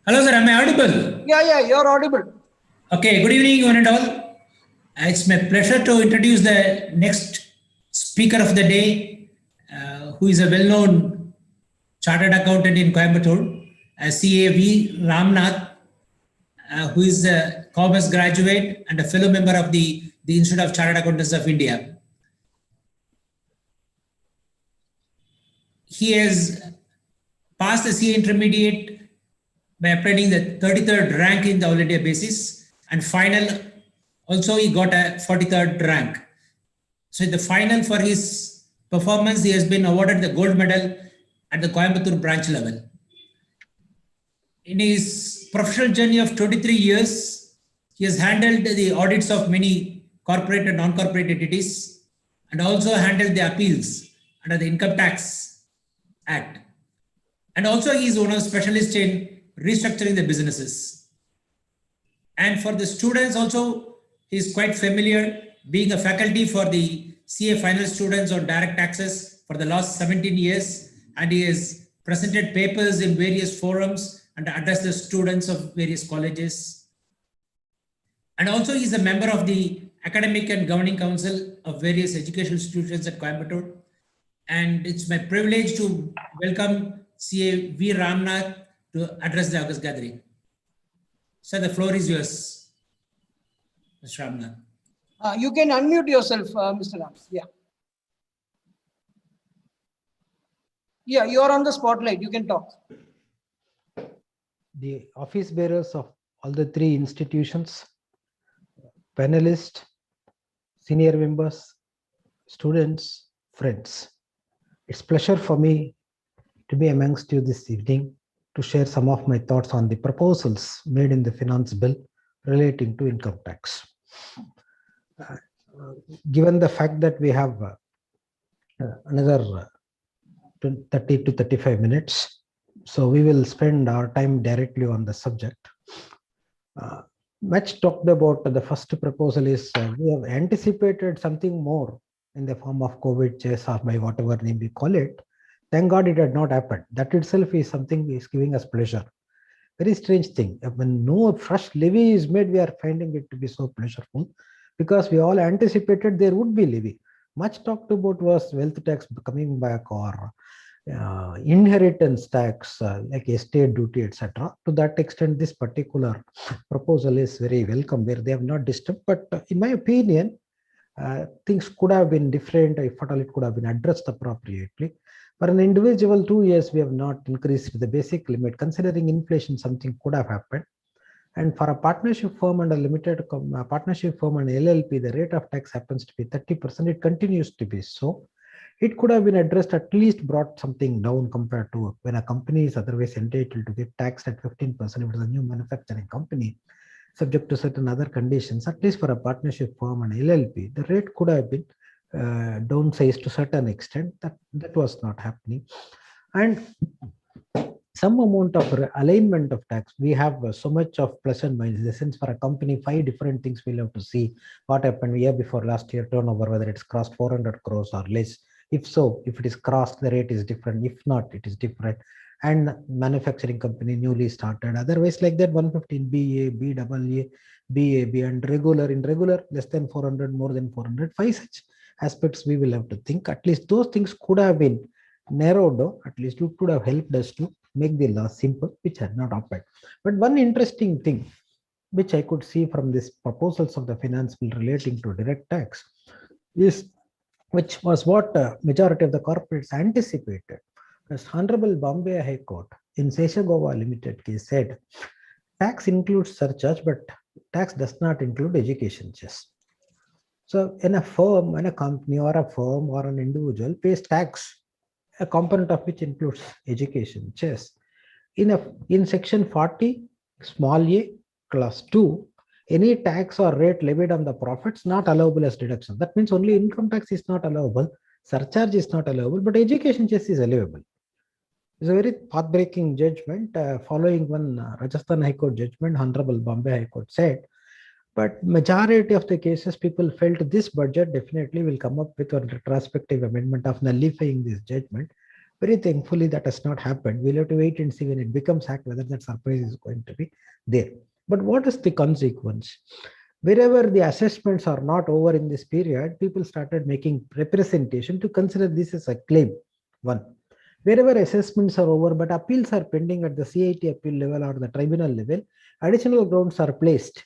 Hello, sir. Am I audible? Yeah, you're audible. Okay. Good evening, one and all. It's my pleasure to introduce the next speaker of the day, who is a well-known chartered accountant in Coimbatore, C.A. V. Ramnath, who is a commerce graduate and a fellow member of the Institute of Chartered Accountants of India. He has passed the CA intermediate by obtaining the 33rd rank in the All India basis, and final also he got a 43rd rank. So in the final for his performance, he has been awarded the gold medal at the Coimbatore branch level. In his professional journey of 23 years, he has handled the audits of many corporate and non-corporate entities and also handled the appeals under the Income Tax Act. And also he is one of the specialists in restructuring the businesses. And for the students also, he is quite familiar, being a faculty for the CA final students on direct taxes for the last 17 years. And he has presented papers in various forums and addressed the students of various colleges. And also he is a member of the Academic and Governing Council of various educational institutions at Coimbatore. And it's my privilege to welcome CA V. Ramnath to address the August gathering. Sir, the floor is yours, Mr. Ramnath. You can unmute yourself, Mr. Rams. Yeah. Yeah, you are on the spotlight. You can talk. The office bearers of all the three institutions, panelists, senior members, students, friends. It's a pleasure for me to be amongst you this evening to share some of my thoughts on the proposals made in the finance bill relating to income tax. Given the fact that we have another 30 to 35 minutes, so we will spend our time directly on the subject. Much talked about the first proposal is we have anticipated something more in the form of COVID chase or by whatever name we call it. Thank God it had not happened. That itself is something is giving us pleasure. Very strange thing. When no fresh levy is made, we are finding it to be so pleasurable because we all anticipated there would be levy. Much talked about was wealth tax coming back or inheritance tax like estate duty, etc. To that extent, this particular proposal is very welcome where they have not disturbed. But in my opinion, things could have been different if at all it could have been addressed appropriately. For an individual, 2 years, we have not increased the basic limit. Considering inflation, something could have happened. And for a partnership firm and a limited partnership firm and LLP, the rate of tax happens to be 30%. It continues to be so. It could have been addressed, at least brought something down compared to when a company is otherwise entitled to get taxed at 15% if it is a new manufacturing company, subject to certain other conditions. At least for a partnership firm and LLP, the rate could have been downsized to a certain extent. That was not happening. And some amount of alignment of tax. We have so much of plus and minus. In the sense, for a company, 5 different things we'll have to see what happened year before last year turnover, whether it's crossed 400 crores or less. If so, if it is crossed, the rate is different. If not, it is different. And manufacturing company newly started. Otherwise, like that, 115 BA, BAA, BAB, and regular, in regular, less than 400, more than 400. 5 such aspects we will have to think. At least those things could have been narrowed down. At least it could have helped us to make the law simple, which had not happened. But one interesting thing which I could see from these proposals of the finance bill relating to direct tax is, which was what majority of the corporates anticipated. As Honorable Bombay High Court in Seshagova Limited case said, tax includes surcharge, but tax does not include education cess. So in a firm, in a company or a firm or an individual pays tax, a component of which includes education cess. In section 40, small a, clause 2, any tax or rate levied on the profits not allowable as deduction. That means only income tax is not allowable, surcharge is not allowable, but education cess is allowable. It's a very path-breaking judgment following one Rajasthan High Court judgment. Honorable Bombay High Court said, but majority of the cases people felt this budget definitely will come up with a retrospective amendment of nullifying this judgment. Very thankfully that has not happened. We'll have to wait and see when it becomes act whether that surprise is going to be there. But what is the consequence? Wherever the assessments are not over in this period, people started making representation to consider this as a claim. One. Wherever assessments are over but appeals are pending at the CIT appeal level or the tribunal level, additional grounds are placed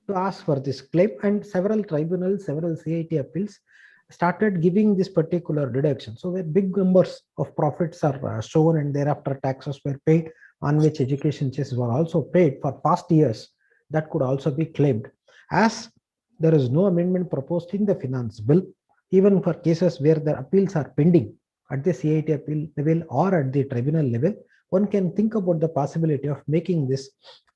to ask for this claim, and several tribunals, several CIT appeals started giving this particular deduction. So where big numbers of profits are shown and thereafter taxes were paid, on which education cess were also paid for past years, that could also be claimed. As there is no amendment proposed in the finance bill, even for cases where the appeals are pending at the CIT appeal level or at the tribunal level, one can think about the possibility of making this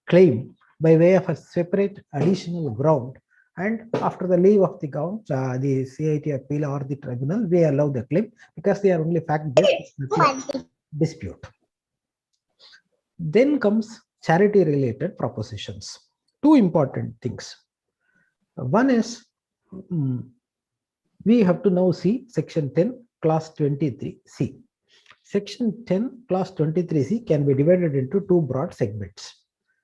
claim by way of a separate additional ground. And after the leave of the ground, the CIT appeal or the tribunal, we allow the claim because they are only fact-based dispute. Then comes charity-related propositions. Two important things. One is, we have to now see section 10, clause 23C. Section 10, clause 23C can be divided into two broad segments.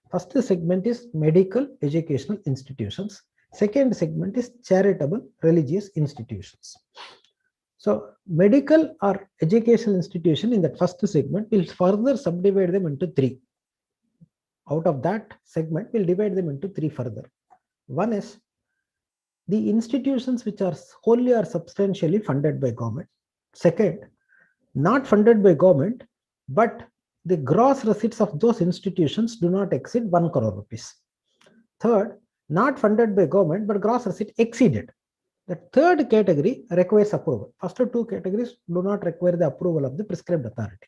First segment is medical educational institutions. Second segment is charitable religious institutions. So medical or educational institution in that first segment will further subdivide them into three. Out of that segment, we'll divide them into three further. One is the institutions which are wholly or substantially funded by government. Second, not funded by government, but the gross receipts of those institutions do not exceed 1 crore rupees. Third, not funded by government, but gross receipt exceeded. The third category requires approval. First two categories do not require the approval of the prescribed authority.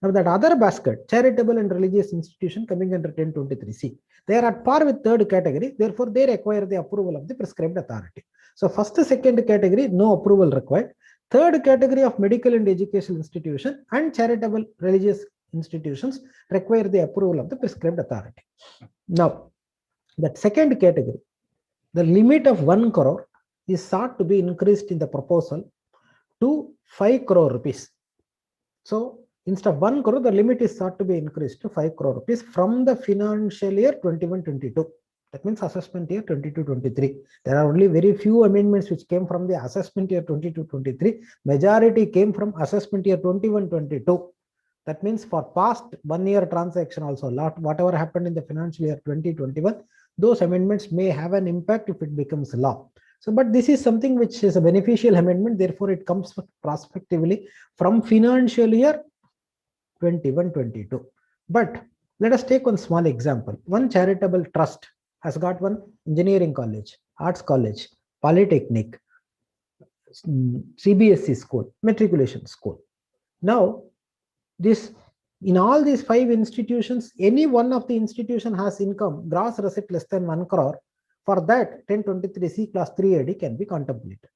Now that other basket, charitable and religious institution coming under 1023C, they are at par with third category, therefore they require the approval of the prescribed authority. So first, second category, no approval required. Third category of medical and educational institution and charitable religious institutions require the approval of the prescribed authority. Now, that second category, the limit of 1 crore is sought to be increased in the proposal to 5 crore rupees. So instead of 1 crore, the limit is sought to be increased to 5 crore rupees from the financial year 21-22. That means assessment year 22-23. There are only very few amendments which came from the assessment year 22-23. Majority came from assessment year 21-22. That means for past 1 year transaction also, whatever happened in the financial year 2021, those amendments may have an impact if it becomes law. So, but this is something which is a beneficial amendment. Therefore, it comes prospectively from financial year 21-22. But let us take one small example. One charitable trust has got one engineering college, arts college, polytechnic, CBSE school, matriculation school. Now, this in all these 5 institutions, any one of the institution has income, gross receipt less than 1 crore. For that, 1023C class 3AD can be contemplated.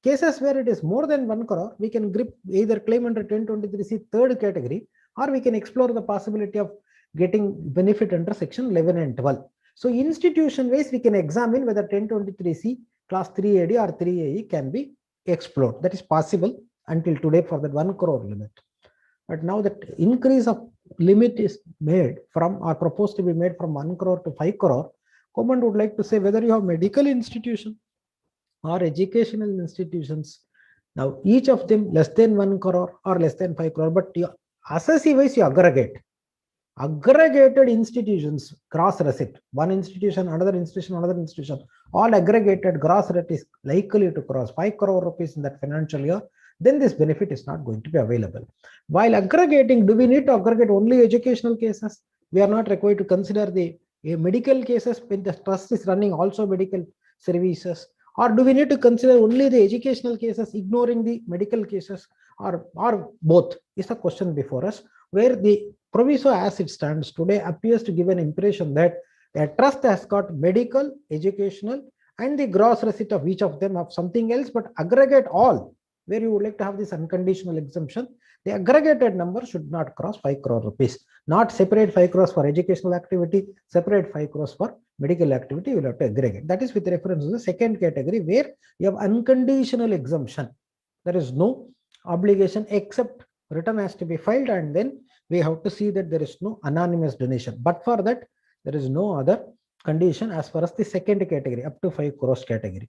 Cases where it is more than 1 crore, we can either claim under 1023C third category, or we can explore the possibility of getting benefit under section 11 and 12. So institution wise, we can examine whether 1023C class 3AD or 3AE can be explored. That is possible until today for that 1 crore limit. But now that increase of limit is made from or proposed to be made from 1 crore to 5 crore, government would like to say whether you have medical institution or educational institutions. Now each of them less than 1 crore or less than 5 crore, but you assessee wise you aggregate. Aggregated institutions gross receipt, one institution, another institution, all aggregated gross receipt is likely to cross 5 crore rupees in that financial year, then this benefit is not going to be available. While aggregating, do we need to aggregate only educational cases? We are not required to consider the medical cases when the trust is running also medical services, or do we need to consider only the educational cases, ignoring the medical cases, or both is the question before us, where the proviso as it stands today appears to give an impression that a trust has got medical, educational, and the gross receipt of each of them of something else, but aggregate all, where you would like to have this unconditional exemption. The aggregated number should not cross 5 crore rupees, not separate 5 crores for educational activity, separate 5 crores for medical activity. You will have to aggregate. That is with reference to the second category, where you have unconditional exemption. There is no obligation except return has to be filed, and then we have to see that there is no anonymous donation. But for that, there is no other condition as far as the second category, up to 5 crores category.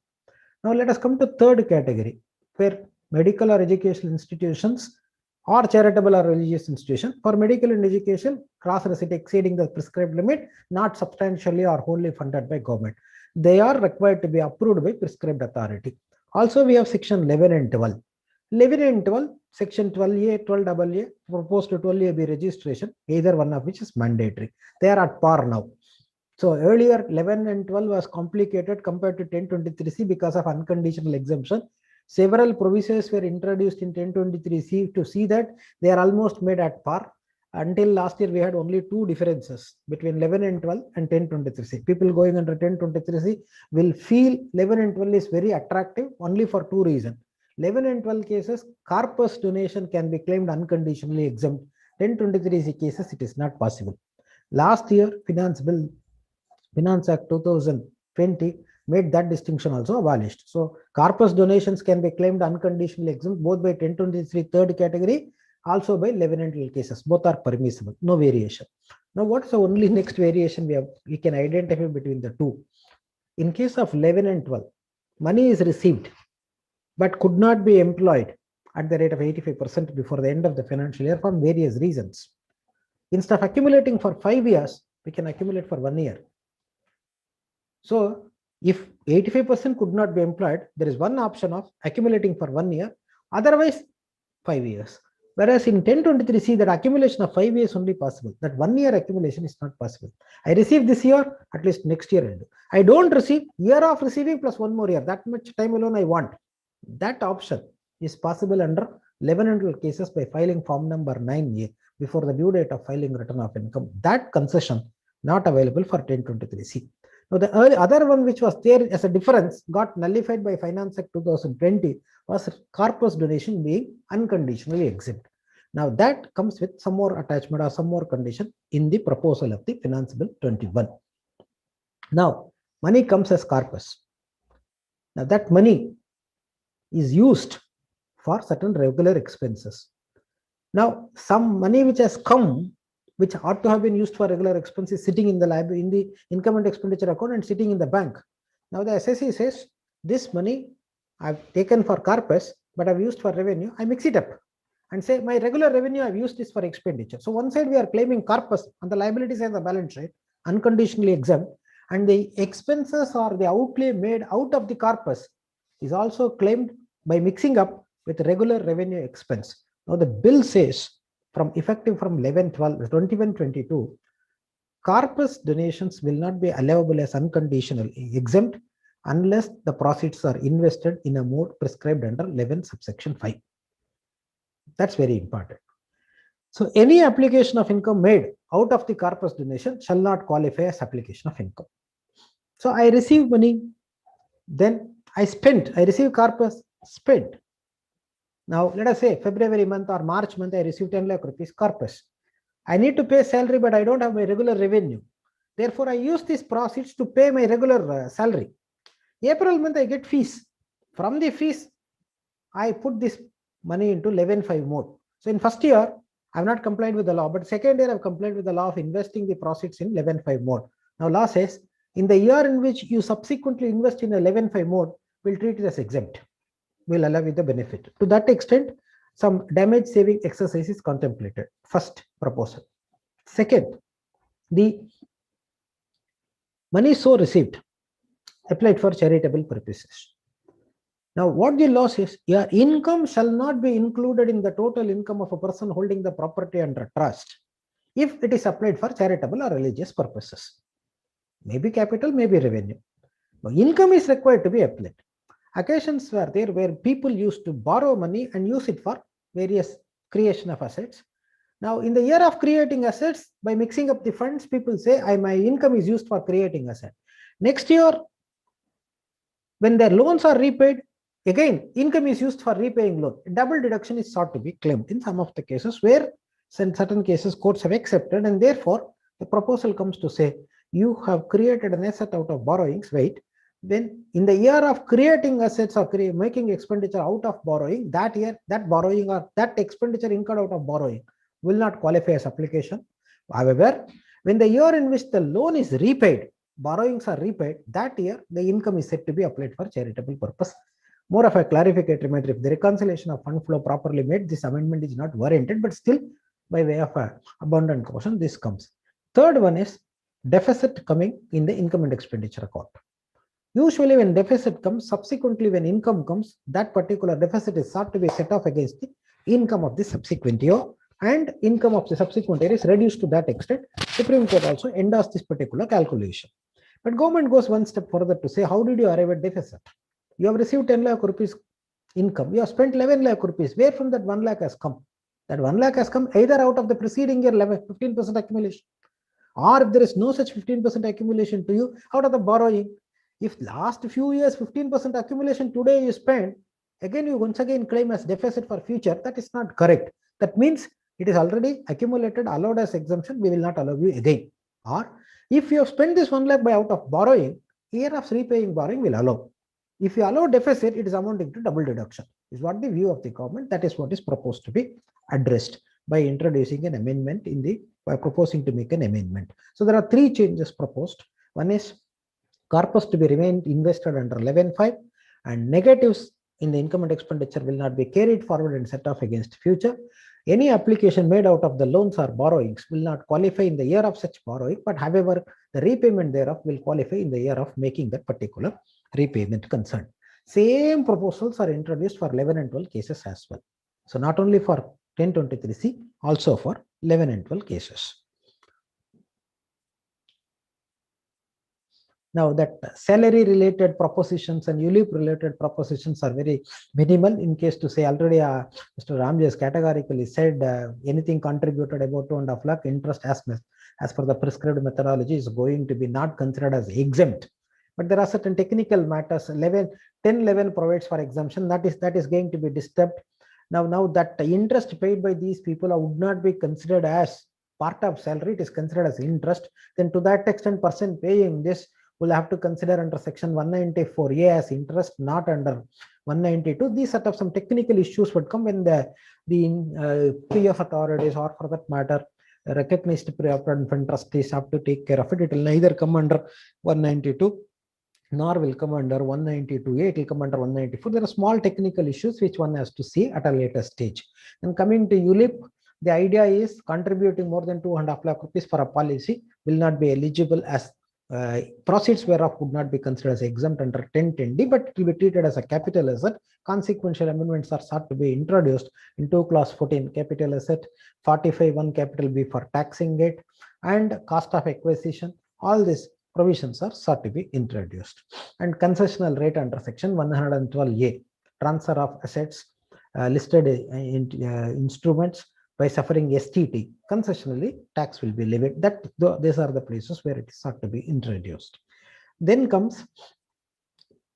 Now let us come to third category, where medical or educational institutions or charitable or religious institution. For medical and education, gross receipt exceeding the prescribed limit, not substantially or wholly funded by government. They are required to be approved by prescribed authority. Also, we have section 11 and 12. 11 and 12, section 12A, 12AA, proposed to 12AB registration, either one of which is mandatory. They are at par now. So earlier 11 and 12 was complicated compared to 1023C because of unconditional exemption. Several provisions were introduced in 1023C to see that they are almost made at par. Until last year, we had only two differences between 11 and 12 and 1023C. People going under 1023C will feel 11 and 12 is very attractive only for two reasons. 11 and 12 cases, corpus donation can be claimed unconditionally exempt. 1023C cases, it is not possible. Last year, Finance Act 2020 made that distinction also abolished. So corpus donations can be claimed unconditionally exempt both by 1023 third category, also by 11 and 12 cases. Both are permissible, no variation. Now what's the only next variation we can identify between the two? In case of 11 and 12, money is received but could not be employed at the rate of 85% before the end of the financial year for various reasons. Instead of accumulating for 5 years, we can accumulate for 1 year. So if 85% could not be employed, there is one option of accumulating for 1 year, otherwise 5 years. Whereas in 1023C, that accumulation of 5 years only possible. That 1 year accumulation is not possible. I receive this year, at least next year I'll do. I don't receive, year of receiving plus 1 more year. That much time alone I want. That option is possible under 11 and 12 cases by filing form number 9A before the due date of filing return of income. That concession not available for 1023C. Now the other one which was there as a difference got nullified by Finance Act 2020 was corpus donation being unconditionally exempt. Now that comes with some more attachment or some more condition in the proposal of the Finance Bill 21. Now money comes as corpus. Now that money is used for certain regular expenses. Now some money which has come, which ought to have been used for regular expenses, sitting in the library, in the income and expenditure account and sitting in the bank. Now the SSE says this money I've taken for corpus, but I've used for revenue. I mix it up and say my regular revenue I've used this for expenditure. So one side we are claiming corpus on the liability side of the balance sheet, unconditionally exempt, and the expenses or the outlay made out of the corpus is also claimed by mixing up with regular revenue expense. Now the bill says from effective from 11/12/2122, corpus donations will not be allowable as unconditional exempt unless the proceeds are invested in a mode prescribed under 11 subsection 5. That's very important. So any application of income made out of the corpus donation shall not qualify as application of income. So I receive money, then I receive corpus, spent. Now let us say February month or March month I receive 10 lakh rupees corpus. I need to pay salary, but I don't have my regular revenue. Therefore, I use these proceeds to pay my regular salary. April month I get fees. From the fees, I put this money into 11.5 mode. So in first year, I've not complied with the law, but second year I've complied with the law of investing the proceeds in 11.5 mode. Now law says, in the year in which you subsequently invest in 11.5 mode, we'll treat it as exempt. We'll allow you the benefit. To that extent, some damage saving exercise is contemplated. First proposal. Second, the money so received applied for charitable purposes. Now, what the law says, your income shall not be included in the total income of a person holding the property under trust if it is applied for charitable or religious purposes. Maybe capital, maybe revenue. Now, income is required to be applied. Occasions were there where people used to borrow money and use it for various creation of assets. Now, in the year of creating assets, by mixing up the funds, people say, my income is used for creating assets. Next year, when their loans are repaid, again, income is used for repaying loan. Double deduction is sought to be claimed in some of the cases where in certain cases courts have accepted, and therefore the proposal comes to say, you have created an asset out of borrowings, wait, then in the year of creating assets or making expenditure out of borrowing, that year, that borrowing or that expenditure incurred out of borrowing will not qualify as application. However, when the year in which the loan is repaid, borrowings are repaid, that year the income is said to be applied for charitable purpose. More of a clarificatory matter, if the reconciliation of fund flow properly made, this amendment is not warranted, but still by way of abundant caution, this comes. Third one is deficit coming in the income and expenditure account. Usually when deficit comes, subsequently when income comes, that particular deficit is sought to be set off against the income of the subsequent year, and income of the subsequent year is reduced to that extent. Supreme Court also endorsed this particular calculation. But government goes one step further to say, how did you arrive at deficit? You have received 10 lakh rupees income. You have spent 11 lakh rupees. Where from that 1 lakh has come? That 1 lakh has come either out of the preceding year 15% accumulation, or if there is no such 15% accumulation to you, out of the borrowing. If last few years 15% accumulation today you spend, again you once again claim as deficit for future, that is not correct. That means it is already accumulated, allowed as exemption, we will not allow you again. Or if you have spent this 1 lakh by out of borrowing, year of repaying borrowing will allow. If you allow deficit, it is amounting to double deduction. Is what the view of the government. That is what is proposed to be addressed by introducing an amendment by proposing to make an amendment. So there are three changes proposed. One is corpus to be remained invested under 11.5, and negatives in the income and expenditure will not be carried forward and set off against future. Any application made out of the loans or borrowings will not qualify in the year of such borrowing, but however, the repayment thereof will qualify in the year of making that particular repayment concerned. Same proposals are introduced for 11 and 12 cases as well. So not only for 1023C, also for 11 and 12 cases. Now that salary related propositions and ULIP related propositions are very minimal. In case to say already Mr. Ramji has categorically said anything contributed about 2.5 lakh interest as per the prescribed methodology is going to be not considered as exempt. But there are certain technical matters. 10.11 provides for exemption. That is going to be disturbed. Now that the interest paid by these people would not be considered as part of salary, it is considered as interest. Then to that extent, person paying this will have to consider under section 194A as interest, not under 192. These sort of some technical issues would come when the PF authorities, or for that matter, recognized pre-operative fund trustees have to take care of it. It will neither come under 192 nor will come under 192A, it will come under 194. There are small technical issues which one has to see at a later stage. And coming to ULIP, the idea is contributing more than 2.5 lakh rupees for a policy will not be eligible as proceeds whereof would not be considered as exempt under 1010D, but it will be treated as a capital asset. Consequential amendments are sought to be introduced in 2 clause 14 capital asset, 45(1) capital B for taxing it, and cost of acquisition. All these provisions are sought to be introduced. And concessional rate under section 112A, transfer of assets listed instruments by suffering STT, concessionally tax will be levied. These are the places where it is sought to be introduced. Then comes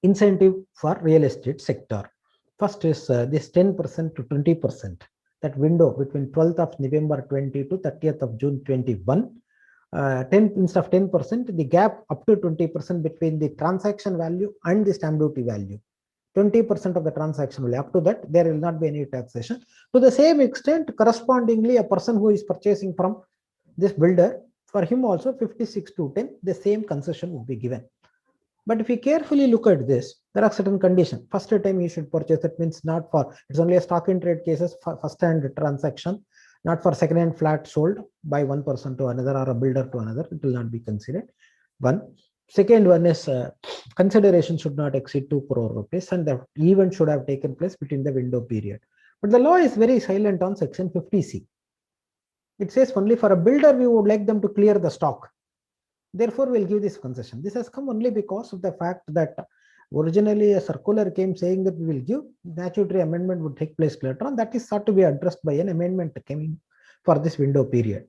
incentive for real estate sector. First is this 10% to 20%, that window between 12th of November 20 to 30th of June 21. 10 instead of 10%, the gap up to 20% between the transaction value and the stamp duty value. 20% of the transaction value. Up to that, there will not be any taxation. To the same extent, correspondingly, a person who is purchasing from this builder, for him also 56,210, the same concession would be given. But if you carefully look at this, there are certain conditions. First time you should purchase, that means not for, it's only a stock in trade cases, for first hand transaction, not for second hand flat sold by one person to another or a builder to another, it will not be considered. One. Second one is consideration should not exceed 2 crore rupees, and the event should have taken place between the window period. But the law is very silent on section 50C. It says only for a builder, we would like them to clear the stock. Therefore, we'll give this concession. This has come only because of the fact that originally a circular came saying that we will give, statutory amendment would take place later on. That is sought to be addressed by an amendment coming for this window period.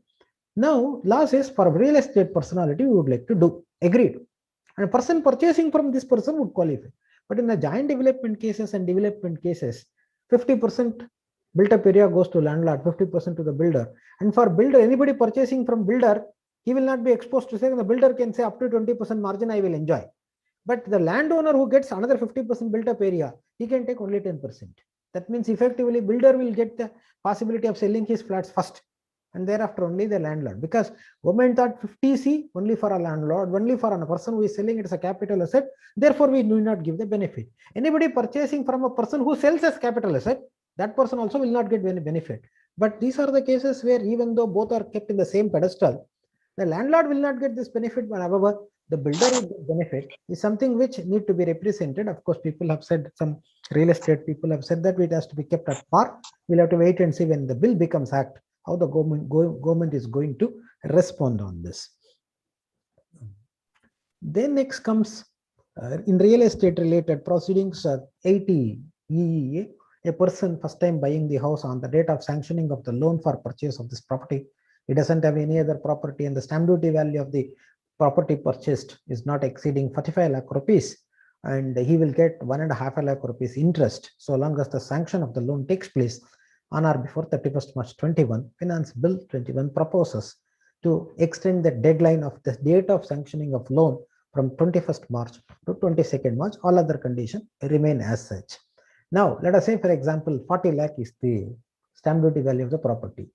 Now, law says for real estate personality, we would like to do. Agreed. And a person purchasing from this person would qualify. But in the joint development cases and development cases, 50% built up area goes to landlord, 50% to the builder. And for builder, anybody purchasing from builder, he will not be exposed to saying the builder can say up to 20% margin I will enjoy. But the landowner who gets another 50% built up area, he can take only 10%. That means effectively builder will get the possibility of selling his flats first, and thereafter only the landlord, because government thought 50C only for a landlord, only for a person who is selling it as a capital asset. Therefore, we do not give the benefit. Anybody purchasing from a person who sells as capital asset, that person also will not get any benefit. But these are the cases where even though both are kept in the same pedestal, the landlord will not get this benefit, but however, the builder will get benefit is something which need to be represented. Of course, people have said, some real estate people have said that it has to be kept at par. We'll have to wait and see when the bill becomes act, how the government is going to respond on this. Then next comes in real estate related proceedings, 80 EEA, a person first time buying the house on the date of sanctioning of the loan for purchase of this property. It doesn't have any other property, and the stamp duty value of the property purchased is not exceeding 45 lakh rupees, and he will get 1.5 lakh rupees interest so long as the sanction of the loan takes place on or before 31st March 21. Finance Bill 21 proposes to extend the deadline of the date of sanctioning of loan from 21st March to 22nd March. All other conditions remain as such. Now, let us say, for example, 40 lakh is the stamp duty value of the property,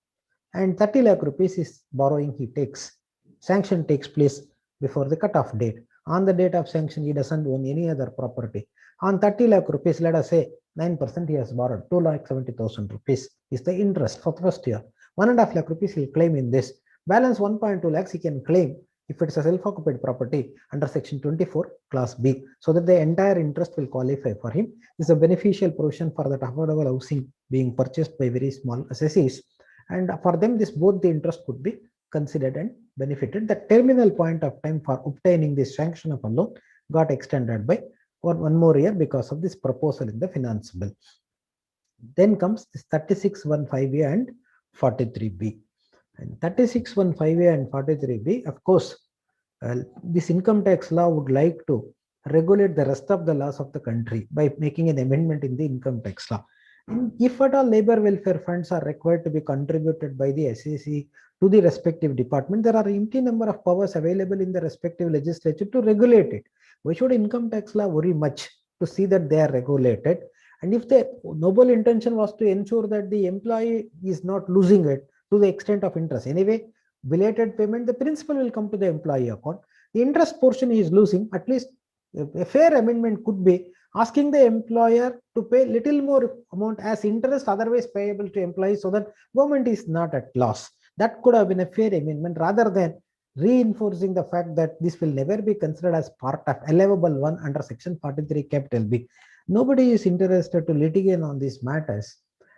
and 30 lakh rupees is borrowing he takes. Sanction takes place before the cutoff date. On the date of sanction, he doesn't own any other property. On 30 lakh rupees, let us say 9% he has borrowed, 2,70,000 rupees is the interest for the first year. 1.5 lakh rupees he'll claim in this. Balance 1.2 lakhs he can claim if it's a self-occupied property under section 24 class B, so that the entire interest will qualify for him. This is a beneficial provision for that affordable housing being purchased by very small assessees, and for them this both the interest could be considered and benefited. The terminal point of time for obtaining this sanction of a loan got extended by one more year because of this proposal in the finance bill. Then comes this 3615A and 43B. And 3615A and 43B, of course, this income tax law would like to regulate the rest of the laws of the country by making an amendment in the income tax law. If at all labor welfare funds are required to be contributed by the SEC to the respective department, there are empty number of powers available in the respective legislature to regulate it. Why should income tax law worry much to see that they are regulated? And if the noble intention was to ensure that the employee is not losing it to the extent of interest, anyway, belated payment, the principal will come to the employee account. The interest portion he is losing, at least a fair amendment could be asking the employer to pay little more amount as interest otherwise payable to employees, so that government is not at loss. That could have been a fair amendment, rather than reinforcing the fact that this will never be considered as part of allowable one under section 43 capital B. Nobody is interested to litigate on these matters.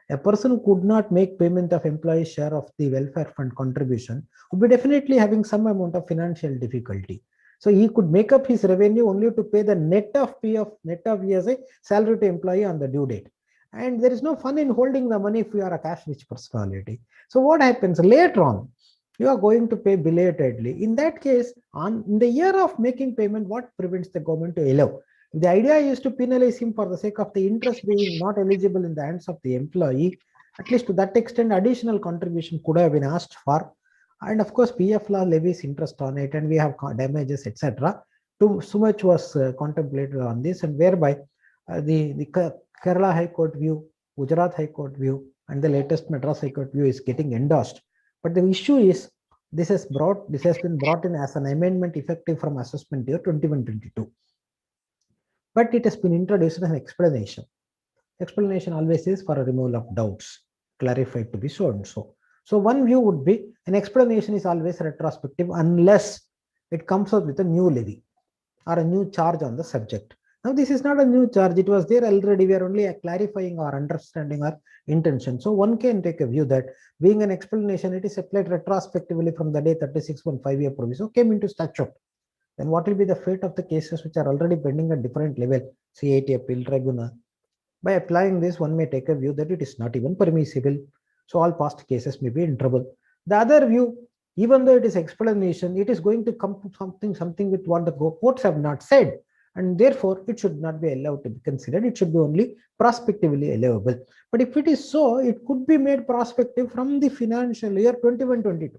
A person who could not make payment of employee share of the welfare fund contribution would be definitely having some amount of financial difficulty. So he could make up his revenue only to pay the net of ESA salary to employee on the due date. And there is no fun in holding the money if you are a cash rich personality. So what happens later on? You are going to pay belatedly. In that case, in the year of making payment, what prevents the government to allow? The idea is to penalize him for the sake of the interest being not eligible in the hands of the employee. At least to that extent, additional contribution could have been asked for. And of course, PF law levies interest on it, and we have damages, etc. So much was contemplated on this, and whereby the Kerala High Court view, Gujarat High Court view, and the latest Madras High Court view is getting endorsed. But the issue is this has been brought in as an amendment effective from assessment year 21-22. But it has been introduced as an explanation. Explanation always is for a removal of doubts, clarified to be so and so. So one view would be an explanation is always retrospective unless it comes out with a new levy or a new charge on the subject. Now this is not a new charge, it was there already, we are only clarifying our understanding or intention. So one can take a view that being an explanation, it is applied retrospectively from the day 36.5-year proviso came into statute. Then what will be the fate of the cases which are already pending at different level, CIT appeal tribunal? By applying this, one may take a view that it is not even permissible. So all past cases may be in trouble. The other view, even though it is explanation, it is going to come to something with what the courts have not said, and therefore it should not be allowed to be considered. It should be only prospectively allowable. But if it is so, it could be made prospective from the financial year 21-22.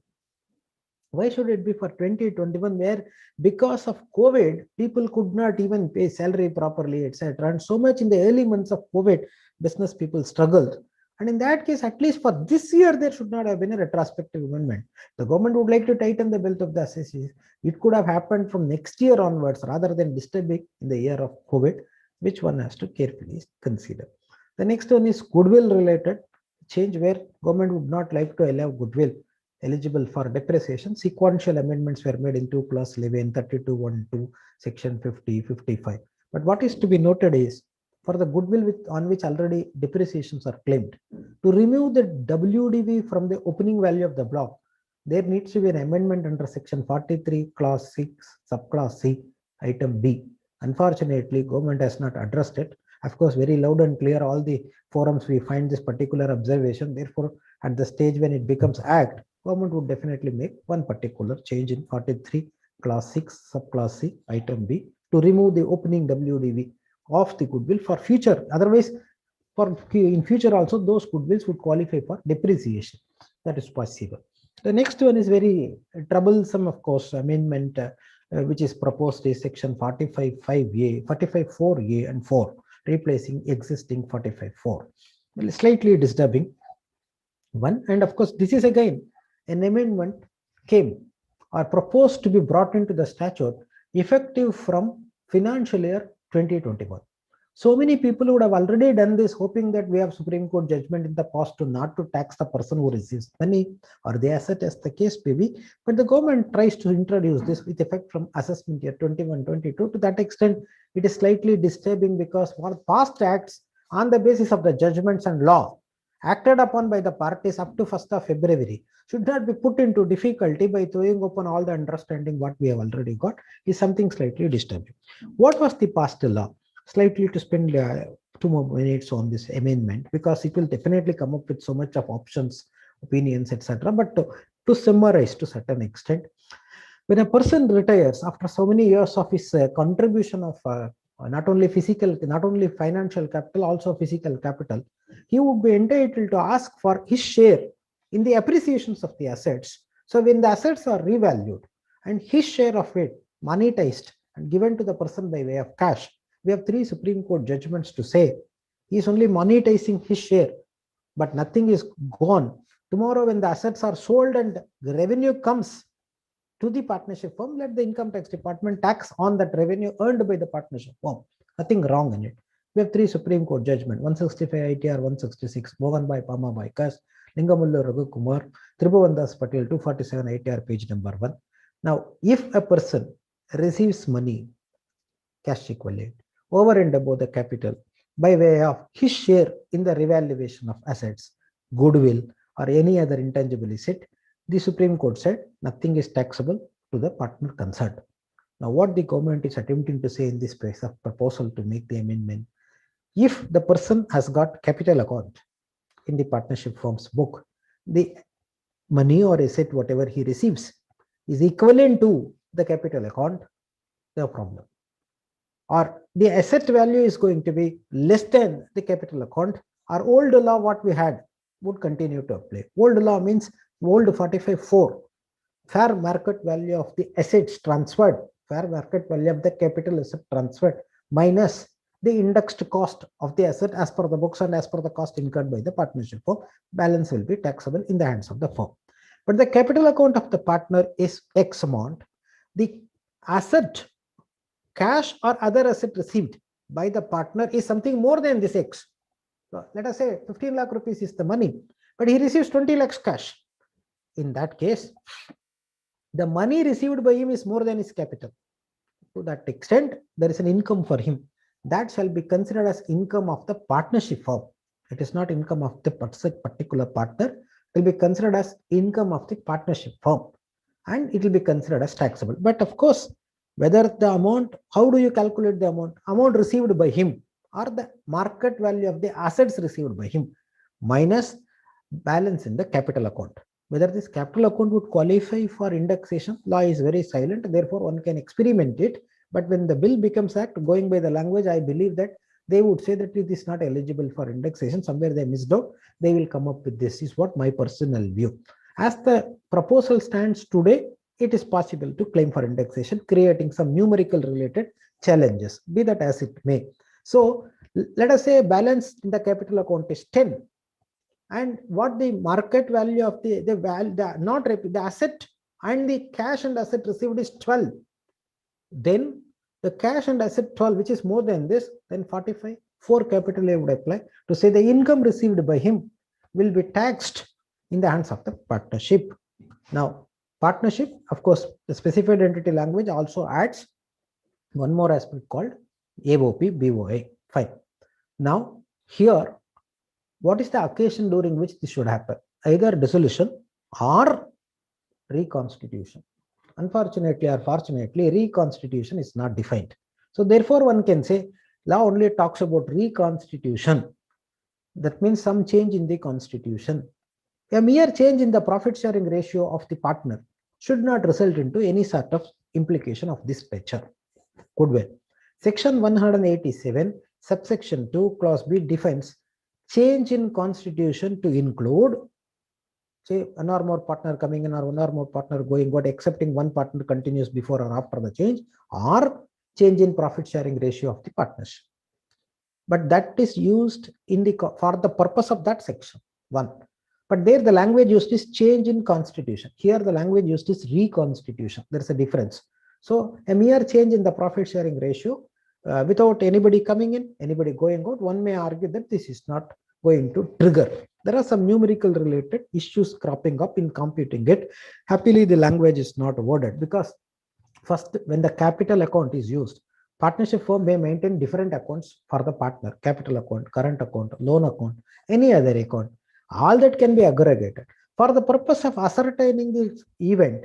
Why should it be for 2021, where because of COVID, people could not even pay salary properly, etc. And so much in the early months of COVID, business people struggled. And in that case, at least for this year, there should not have been a retrospective amendment. The government would like to tighten the belt of the assessees. It could have happened from next year onwards, rather than disturbing in the year of COVID, which one has to carefully consider. The next one is goodwill related change, where government would not like to allow goodwill eligible for depreciation. Sequential amendments were made in 2 clause levy in 32(1)(2), section 50, 55. But what is to be noted is, for the goodwill on which already depreciations are claimed, to remove the WDV from the opening value of the block, there needs to be an amendment under section 43, clause 6, subclause C, item B. Unfortunately, government has not addressed it. Of course, very loud and clear, all the forums we find this particular observation. Therefore, at the stage when it becomes act, government would definitely make one particular change in 43, clause 6, subclause C, item B, to remove the opening WDV of the goodwill for future. Otherwise, in future also, those goodwills would qualify for depreciation. That is possible. The next one is very troublesome, of course, amendment which is proposed is section 45(5)(a), 45(4)(a) and 4, replacing existing 45(4). Well, slightly disturbing one. And of course, this is again an amendment came or proposed to be brought into the statute effective from financial year 2021. So many people would have already done this, hoping that we have Supreme Court judgment in the past to not to tax the person who receives money or the asset, as the case may be. But the government tries to introduce this with effect from assessment year 21-22. To that extent, it is slightly disturbing, because for past acts on the basis of the judgments and law acted upon by the parties up to 1st of February should not be put into difficulty by throwing open all the understanding what we have already got, is something slightly disturbing. What was the past law? Slightly to spend 2 more minutes on this amendment, because it will definitely come up with so much of options, opinions, etc. But to summarize to a certain extent, when a person retires after so many years of his contribution of not only financial capital, also physical capital, he would be entitled to ask for his share in the appreciations of the assets. So when the assets are revalued and his share of it monetized and given to the person by way of cash, we have 3 Supreme Court judgments to say he is only monetizing his share, but nothing is gone. Tomorrow, when the assets are sold and the revenue comes to the partnership firm, let the income tax department tax on that revenue earned by the partnership firm. Nothing wrong in it. We have 3 Supreme Court judgment: 165 ITR, 166 Mohan Bhai Pama Bhai Kas, Lingamullu Raghu Kumar, Tribhuvandas Patel, 247 ITR, page number 1. Now, if a person receives money, cash equivalent, over and above the capital by way of his share in the revaluation of assets, goodwill, or any other intangible asset, the Supreme Court said nothing is taxable to the partner concerned. Now, what the government is attempting to say in this place of proposal to make the amendment, if the person has got capital account in the partnership firm's book, the money or asset, whatever he receives, is equivalent to the capital account, no problem. Or the asset value is going to be less than the capital account, or old law what we had would continue to apply. Old law means old 45(4), fair market value of the assets transferred, fair market value of the capital asset transferred minus the indexed cost of the asset as per the books and as per the cost incurred by the partnership firm. Balance will be taxable in the hands of the firm. But the capital account of the partner is X amount. The asset, cash or other asset received by the partner is something more than this X. So let us say 15 lakh rupees is the money, but he receives 20 lakhs cash. In that case, the money received by him is more than his capital. To that extent, there is an income for him. That shall be considered as income of the partnership firm. It is not income of the particular partner. It will be considered as income of the partnership firm, and it will be considered as taxable. But of course, whether the amount, how do you calculate the amount? Amount received by him or the market value of the assets received by him minus balance in the capital account. Whether this capital account would qualify for indexation, law is very silent. Therefore, one can experiment it. But when the bill becomes act, going by the language, I believe that they would say that it is not eligible for indexation. Somewhere they missed out. They will come up with this, is what my personal view. As the proposal stands today, it is possible to claim for indexation, creating some numerical related challenges, be that as it may. So let us say balance in the capital account is 10. And what the market value of the asset and the cash and asset received is 12. Then the cash and asset 12, which is more than this, then 45, 4 capital A would apply to say the income received by him will be taxed in the hands of the partnership. Now, partnership, of course, the specified entity language also adds one more aspect called AOP, BOA. Fine. Now, here, what is the occasion during which this should happen? Either dissolution or reconstitution. Unfortunately or fortunately, reconstitution is not defined. So therefore, one can say law only talks about reconstitution. That means some change in the constitution. A mere change in the profit sharing ratio of the partner should not result into any sort of implication of this nature. Good well. Section 187, subsection 2, clause B defines change in constitution to include, say, one or more partner coming in or one or more partner going out, excepting one partner continues before or after the change, or change in profit sharing ratio of the partnership. But that is used in the for the purpose of that section 1. But there the language used is change in constitution. Here the language used is reconstitution. There is a difference. So a mere change in the profit sharing ratio without anybody coming in, anybody going out, one may argue that this is not going to trigger. There are some numerical related issues cropping up in computing it. Happily, the language is not worded because first, when the capital account is used, partnership firm may maintain different accounts for the partner, capital account, current account, loan account, any other account. All that can be aggregated. For the purpose of ascertaining the event,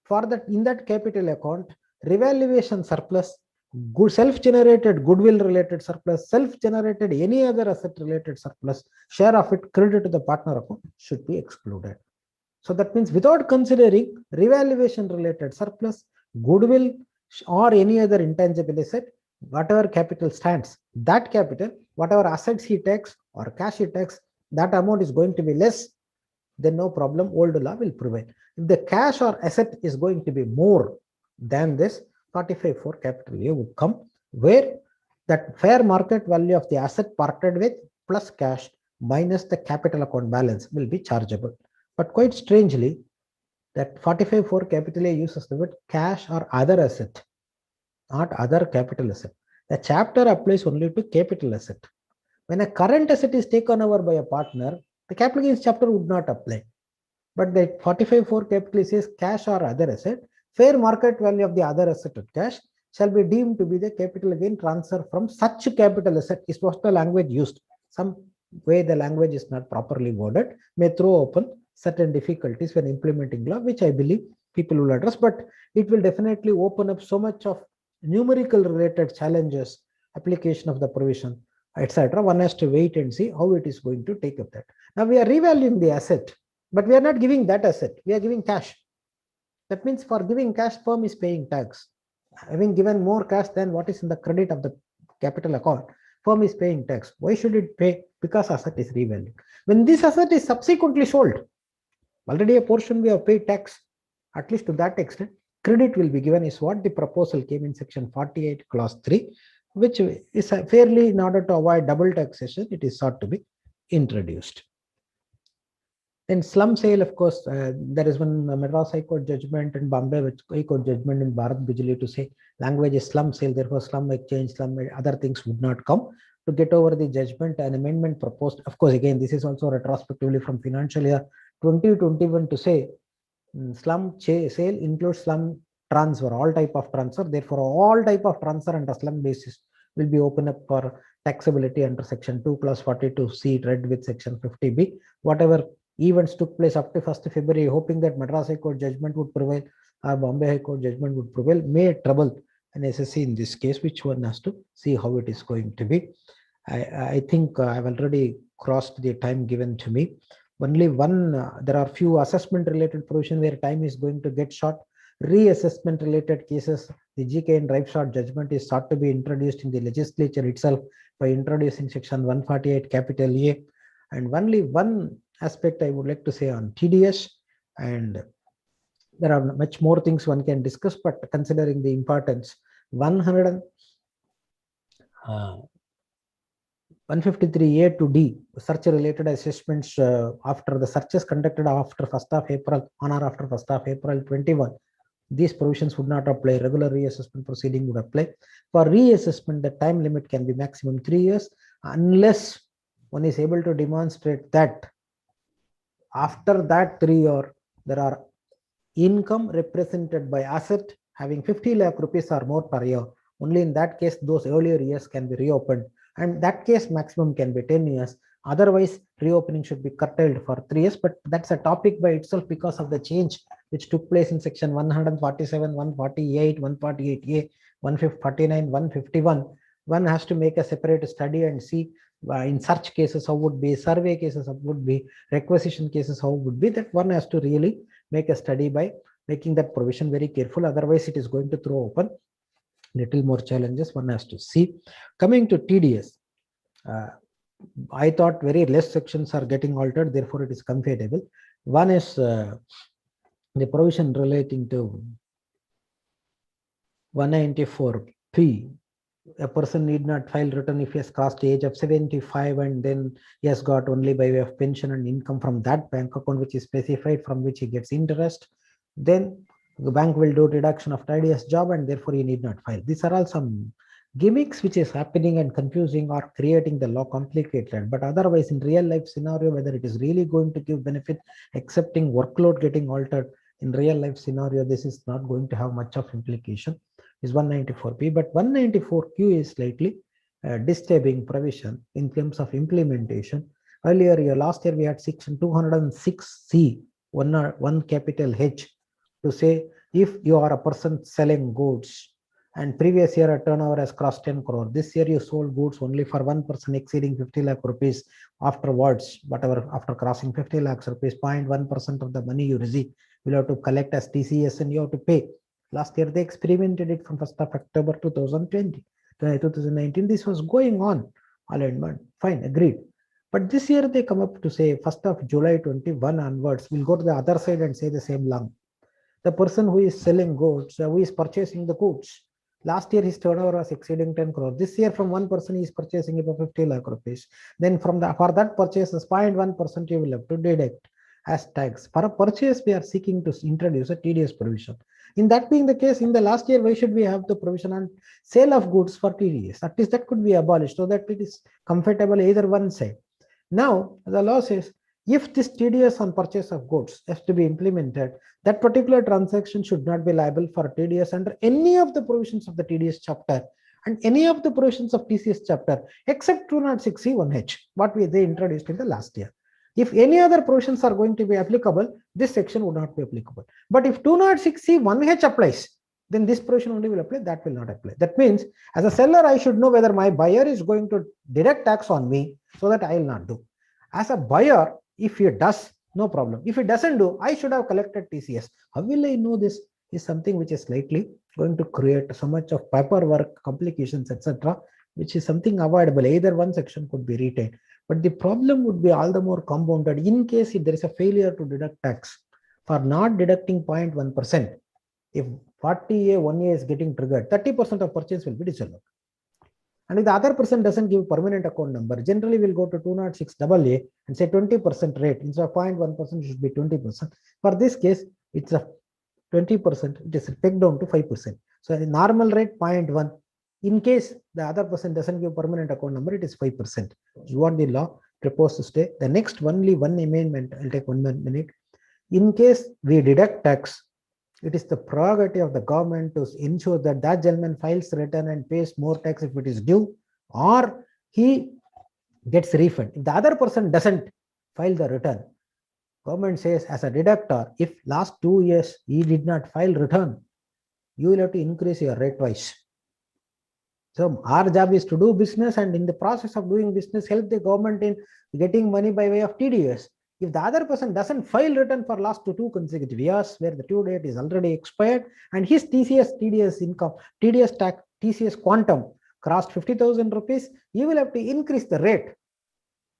for that in that capital account, revaluation surplus, good self-generated goodwill related surplus, self-generated any other asset related surplus, share of it credited to the partner account should be excluded. So that means without considering revaluation related surplus, goodwill or any other intangible asset, whatever capital stands, that capital, whatever assets he takes or cash he takes, that amount is going to be less, then no problem, old law will prevail. If the cash or asset is going to be more than this, 45(4) capital A would come, where that fair market value of the asset parted with plus cash minus the capital account balance will be chargeable. But quite strangely, that 45(4) capital A uses the word cash or other asset, not other capital asset. The chapter applies only to capital asset. When a current asset is taken over by a partner, the capital gains chapter would not apply. But the 45(4) capital says cash or other asset, fair market value of the other asset or cash shall be deemed to be the capital gain transfer from such capital asset, is what the language used. Some way the language is not properly worded may throw open certain difficulties when implementing law, which I believe people will address, but it will definitely open up so much of numerical related challenges, application of the provision, etc. One has to wait and see how it is going to take up that. Now we are revaluing the asset, but we are not giving that asset, we are giving cash. That means for giving cash, firm is paying tax. Having given more cash than what is in the credit of the capital account, firm is paying tax. Why should it pay? Because asset is revalued. When this asset is subsequently sold, already a portion we have paid tax, at least to that extent, credit will be given, is what the proposal came in section 48 clause 3. which is fairly, in order to avoid double taxation, it is sought to be introduced. Then slum sale, of course, there is one Madras High Court judgment and Bombay High Court judgment in Bharat Bijli to say language is slum sale, therefore slum exchange, slum other things would not come. To get over the judgment, an amendment proposed. Of course, again, this is also retrospectively from financial year 2021 to say slum sale includes slum transfer, all type of transfer. Therefore, all type of transfer under slum basis will be open up for taxability under section 2 clause 42C read with section 50B. Whatever events took place up to 1st February, hoping that Madras High Court judgment would prevail or Bombay High Court judgment would prevail, may trouble an SSC in this case, which one has to see how it is going to be. I think I've already crossed the time given to me. Only one, there are few assessment related provision where time is going to get short. Reassessment related cases, the GK and drive short judgment is sought to be introduced in the legislature itself by introducing section 148 capital A. And only one aspect I would like to say on TDS, and there are much more things one can discuss, but considering the importance, 153A to D, search related assessments after the searches conducted after 1st of April, on or after 1st of April 21, these provisions would not apply. Regular reassessment proceeding would apply. For reassessment, the time limit can be maximum 3 years, unless one is able to demonstrate that after that 3 years, there are income represented by asset having 50 lakh rupees or more per year. Only in that case, those earlier years can be reopened. And that case maximum can be 10 years. Otherwise, reopening should be curtailed for 3 years. But that's a topic by itself because of the change which took place in section 147, 148, 148A, 149, 151. One has to make a separate study and see in search cases how would be, survey cases how would be, requisition cases how would be. That one has to really make a study by making that provision very careful. Otherwise, it is going to throw open little more challenges one has to see. Coming to TDS, I thought very less sections are getting altered, therefore it is comfortable. One is the provision relating to 194P. A person need not file return if he has crossed the age of 75 and then he has got only by way of pension and income from that bank account which is specified, from which he gets interest. Then the bank will do deduction of TDS job and therefore he need not file. These are all some gimmicks which is happening and confusing or creating the law complicated. But otherwise, in real life scenario, whether it is really going to give benefit, excepting workload getting altered, in real life scenario, this is not going to have much of implication. Is 194P, but 194Q is slightly disturbing provision in terms of implementation. Earlier, last year we had section 206C, one capital H, to say if you are a person selling goods and previous year a turnover has crossed 10 crore, this year you sold goods only for one person exceeding 50 lakh rupees, afterwards, whatever, after crossing 50 lakhs rupees, 0.1% of the money you receive, you have to collect as TCS and you have to pay. Last year, they experimented it from 1st of October 2019. This was going on all in one. Fine, agreed. But this year, they come up to say 1st of July 21 onwards, we'll go to the other side and say the same long. The person who is selling goods, who is purchasing the goods, last year his turnover was exceeding 10 crore. This year, from one person, he is purchasing it for 50 lakh rupees. Then for that purchase, 0.1% you will have to deduct as tax. For a purchase, we are seeking to introduce a TDS provision. In that being the case, in the last year, why should we have the provision on sale of goods for TDS? At least that could be abolished so that it is comfortable either one side. Now, the law says, if this TDS on purchase of goods has to be implemented, that particular transaction should not be liable for TDS under any of the provisions of the TDS chapter and any of the provisions of TCS chapter, except 206C1H, what they introduced in the last year. If any other provisions are going to be applicable, this section would not be applicable. But if 206C1H applies, then this provision only will apply, that will not apply. That means, as a seller, I should know whether my buyer is going to deduct tax on me, so that I will not do. As a buyer, if he does, no problem. If he doesn't do, I should have collected TCS. How will I know this? Is something which is slightly going to create so much of paperwork, complications, etc., which is something avoidable. Either one section could be retained. But the problem would be all the more compounded in case if there is a failure to deduct tax for not deducting 0.1%. If 40A, 1A is getting triggered, 30% of purchase will be disallowed. And if the other person doesn't give permanent account number, generally we'll go to 206AA and say 20% rate. Instead of 0.1%, it should be 20%. For this case, it's a 20%, it is pegged down to 5%. So the normal rate 0.1. In case the other person doesn't give permanent account number, it is 5%. This is what the law proposed to stay. The next only one amendment, I'll take 1 minute. In case we deduct tax, it is the prerogative of the government to ensure that that gentleman files return and pays more tax if it is due, or he gets refund. If the other person doesn't file the return, government says as a deductor, if last 2 years he did not file return, you will have to increase your rate twice. So our job is to do business, and in the process of doing business, help the government in getting money by way of TDS. If the other person doesn't file return for last 2 consecutive years, where the due date is already expired, and his TDS income, TDS tax, TCS quantum crossed 50,000 rupees, you will have to increase the rate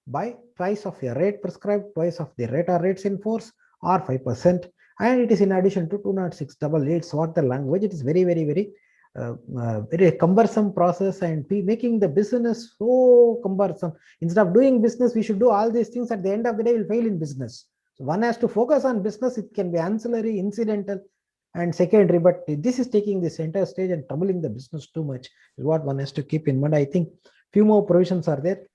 by twice of your rate prescribed, twice of the rate or rates in force, or 5%. And it is in addition to 206AA. It's what the language. It is very, very, very cumbersome process, and making the business so cumbersome. Instead of doing business, we should do all these things. At the end of the day, we'll fail in business. So one has to focus on business. It can be ancillary, incidental, and secondary, but this is taking the center stage and troubling the business too much, is what one has to keep in mind. I think few more provisions are there,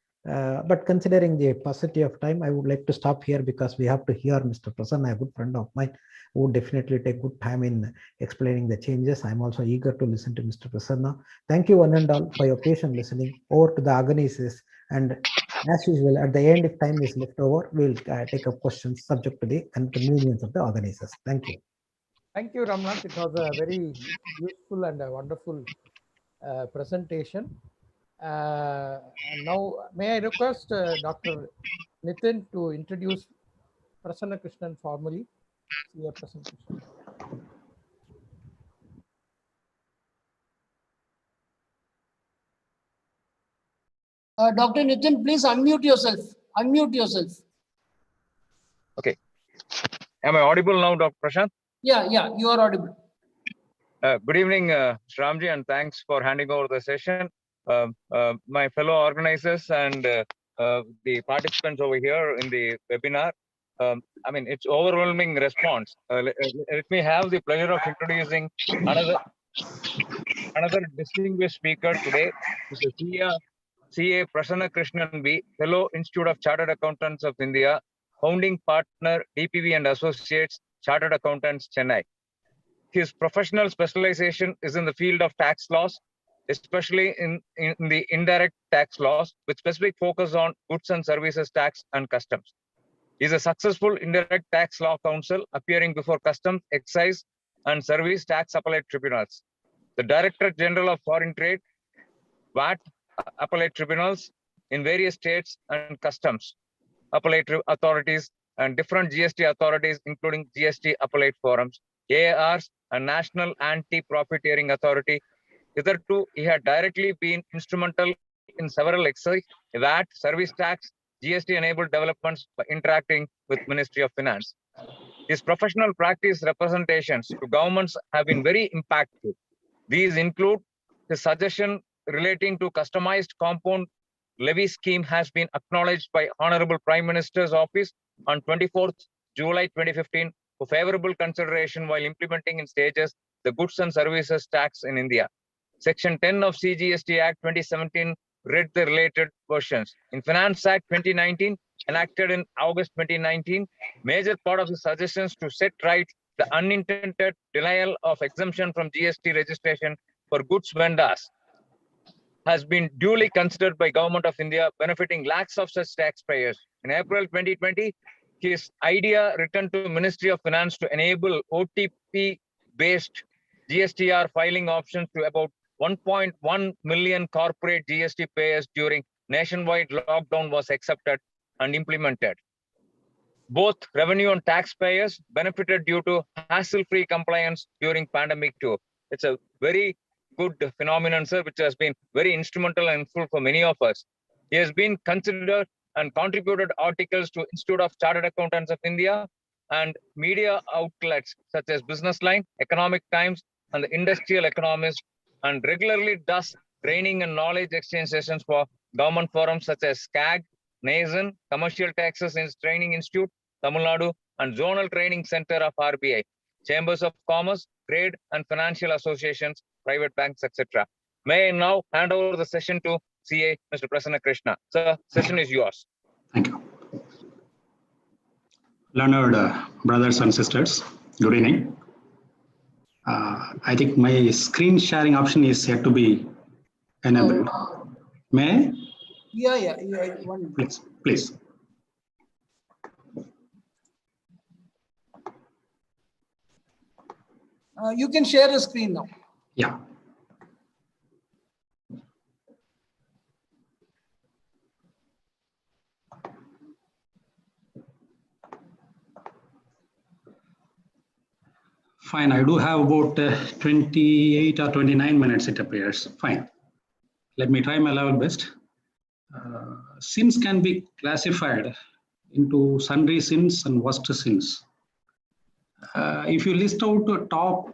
but considering the paucity of time, I would like to stop here, because we have to hear Mr. Prasanna, a good friend of mine, who would definitely take good time in explaining the changes. I'm also eager to listen to Mr. Prasanna. Thank you one and all for your patient listening. Over to the organizers, and as usual, at the end, if time is left over, we'll take up questions subject to the convenience of the organizers. Thank you. Thank you, Ramnath. It was a very useful and a wonderful presentation. And now, may I request Dr. Nitin to introduce Prasanna Krishnan formally? CA Prasanna Krishnan. Dr. Nitin, please unmute yourself. Unmute yourself. Okay. Am I audible now, Dr. Prashant? Yeah, you are audible. Good evening, Shramji, and thanks for handing over the session. My fellow organizers and the participants over here in the webinar. I mean, it's overwhelming response. Let me have the pleasure of introducing another distinguished speaker today, Mr. CA Prasanna Krishnan B, Fellow Institute of Chartered Accountants of India, founding partner DPV and Associates, Chartered Accountants, Chennai. His professional specialization is in the field of tax laws, especially in the indirect tax laws, with specific focus on goods and services tax and customs. He is a successful indirect tax law counsel appearing before customs, excise, and service tax appellate tribunals. The Director General of Foreign Trade, VAT appellate tribunals in various states and customs appellate authorities and different GST authorities, including GST appellate forums, AARs, and National Anti-Profiteering Authority. Hitherto, he had directly been instrumental in several excise, VAT, service tax, GST-enabled developments by interacting with Ministry of Finance. His professional practice representations to governments have been very impactful. These include his suggestion relating to customized compound levy scheme has been acknowledged by Honorable Prime Minister's Office on 24th July 2015 for favorable consideration while implementing in stages the goods and services tax in India. Section 10 of Cgst Act 2017 read the related versions. In Finance Act 2019, enacted in August 2019, major part of the suggestions to set right the unintended denial of exemption from GST registration for goods vendors has been duly considered by Government of India, benefiting lakhs of such taxpayers. In April 2020, his idea returned to Ministry of Finance to enable OTP-based GSTR filing options to about 1.1 million corporate GST payers during nationwide lockdown was accepted and implemented. Both revenue and taxpayers benefited due to hassle-free compliance during pandemic too. It's a very good phenomenon, sir, which has been very instrumental and helpful for many of us. He has been considered and contributed articles to Institute of Chartered Accountants of India and media outlets such as Business Line, Economic Times, and the Industrial Economist, and regularly does training and knowledge exchange sessions for government forums such as SCAG, NASN, Commercial Taxes Training Institute, Tamil Nadu, and Zonal Training Center of RBI, Chambers of Commerce, Trade and Financial Associations, private banks, etc. May I now hand over the session to CA Mr. Prasanna Krishna. Sir, session is yours. Thank you. Learned brothers and sisters, good evening. I think my screen sharing option is yet to be enabled. May? Yeah. Please. You can share the screen now. Yeah. Fine, I do have about 28 or 29 minutes, it appears. Fine. Let me try my level best. Sins can be classified into sundry sins and worst sins. If you list out the top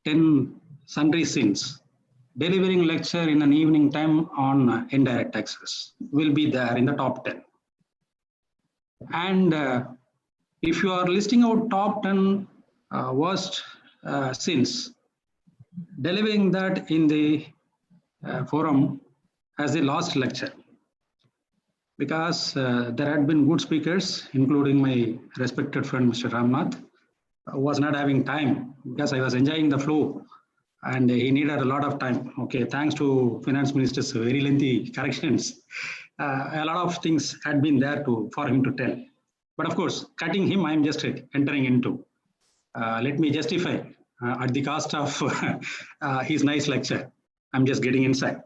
10 sundry sins, delivering lecture in an evening time on indirect taxes will be there in the top 10. And if you are listing out top 10 worst sins, delivering that in the forum as the last lecture, because there had been good speakers, including my respected friend Mr. Ramnath, who was not having time because I was enjoying the flow and he needed a lot of time. Okay, thanks to Finance Minister's very lengthy corrections, a lot of things had been there for him to tell. But of course, cutting him, I'm just entering into. Let me justify at the cost of his nice lecture. I'm just getting inside.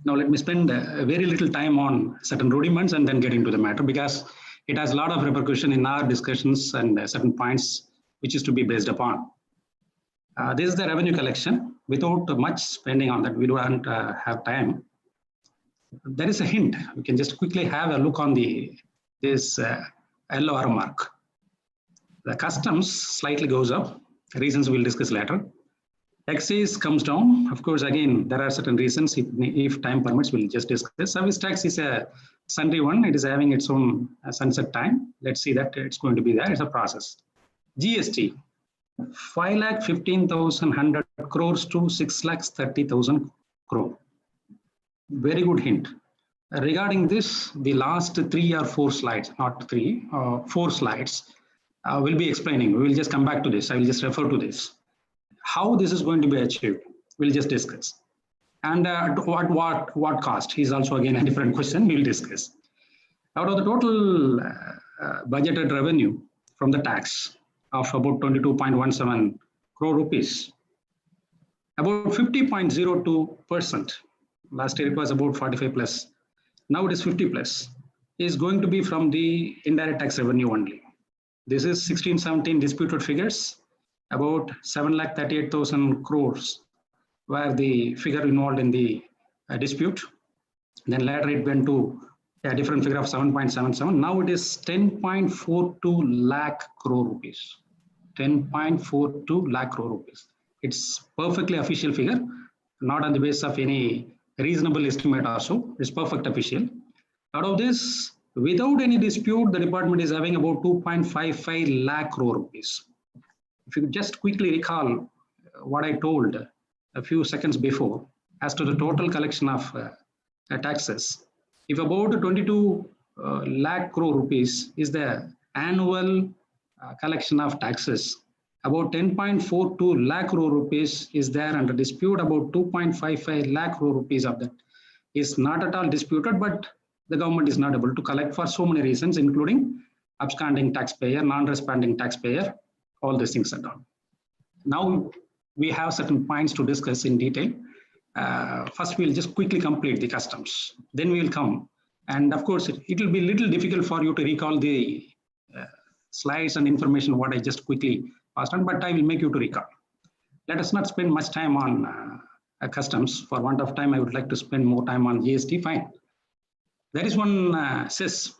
Now let me spend very little time on certain rudiments and then get into the matter, because it has a lot of repercussion in our discussions and certain points which is to be based upon. This is the revenue collection. Without much spending on that, we don't have time. There is a hint. We can just quickly have a look on this LOR mark. The customs slightly goes up. Reasons we'll discuss later. Excise comes down. Of course, again, there are certain reasons. If time permits, we'll just discuss. Service tax is a sundry one. It is having its own sunset time. Let's see that it's going to be there. It's a process. GST, 5,15,100 crores to 6,30,000 crore. Very good hint. Regarding this, the last 3 or 4 slides, not 3, 4 slides, we'll be explaining. We will just come back to this. I will just refer to this. How this is going to be achieved, we'll just discuss. And what cost is also again a different question we'll discuss. Out of the total budgeted revenue from the tax of about 22.17 crore rupees, about 50.02%, last year it was about 45 plus, now it is 50 plus, is going to be from the indirect tax revenue only. This is 16-17 disputed figures. About 7,38,000 crores were the figure involved in the dispute. Then later it went to a different figure of 7.77. Now it is 10.42 lakh crore rupees. 10.42 lakh crore rupees. It's perfectly official figure, not on the basis of any reasonable estimate or so. It's perfect official. Out of this, without any dispute, the department is having about 2.55 lakh crore rupees. If you just quickly recall what I told a few seconds before as to the total collection of taxes, if about 22 lakh crore rupees is the annual collection of taxes, about 10.42 lakh crore rupees is there under dispute. About 2.55 lakh crore rupees of that is not at all disputed, but the government is not able to collect for so many reasons, including absconding taxpayer, non-responding taxpayer, all these things are done. Now we have certain points to discuss in detail. First, we'll just quickly complete the customs. Then we will come. And of course, it will be a little difficult for you to recall the slides and information what I just quickly passed on, but I will make you to recall. Let us not spend much time on customs. For want of time, I would like to spend more time on GST. Fine. There is one CIS,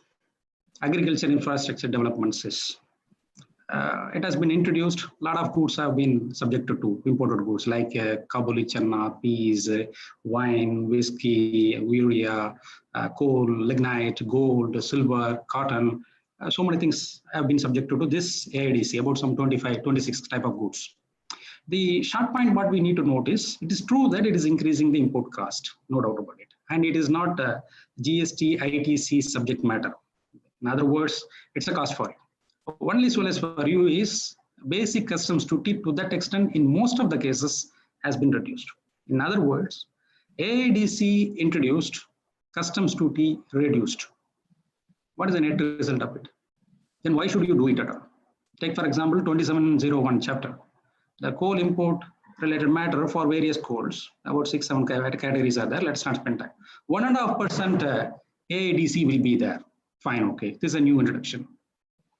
Agriculture Infrastructure Development CIS. it has been introduced. A lot of goods have been subjected to imported goods like kabuli channa, peas, wine, whiskey, urea, coal, lignite, gold, silver, cotton. So many things have been subjected to this AIDC, about some 25, 26 type of goods. The short point what we need to notice, it is true that it is increasing the import cost, no doubt about it. And it is not GST, ITC subject matter. In other words, it's a cost for it. Only solace for you is basic customs duty to that extent in most of the cases has been reduced. In other words, AIDC introduced, customs duty reduced. What is the net result of it? Then why should you do it at all? Take for example 2701 chapter. The coal import related matter for various coals, about 6-7 categories are there. Let's not spend time. 1.5% AIDC will be there. Fine, okay. This is a new introduction.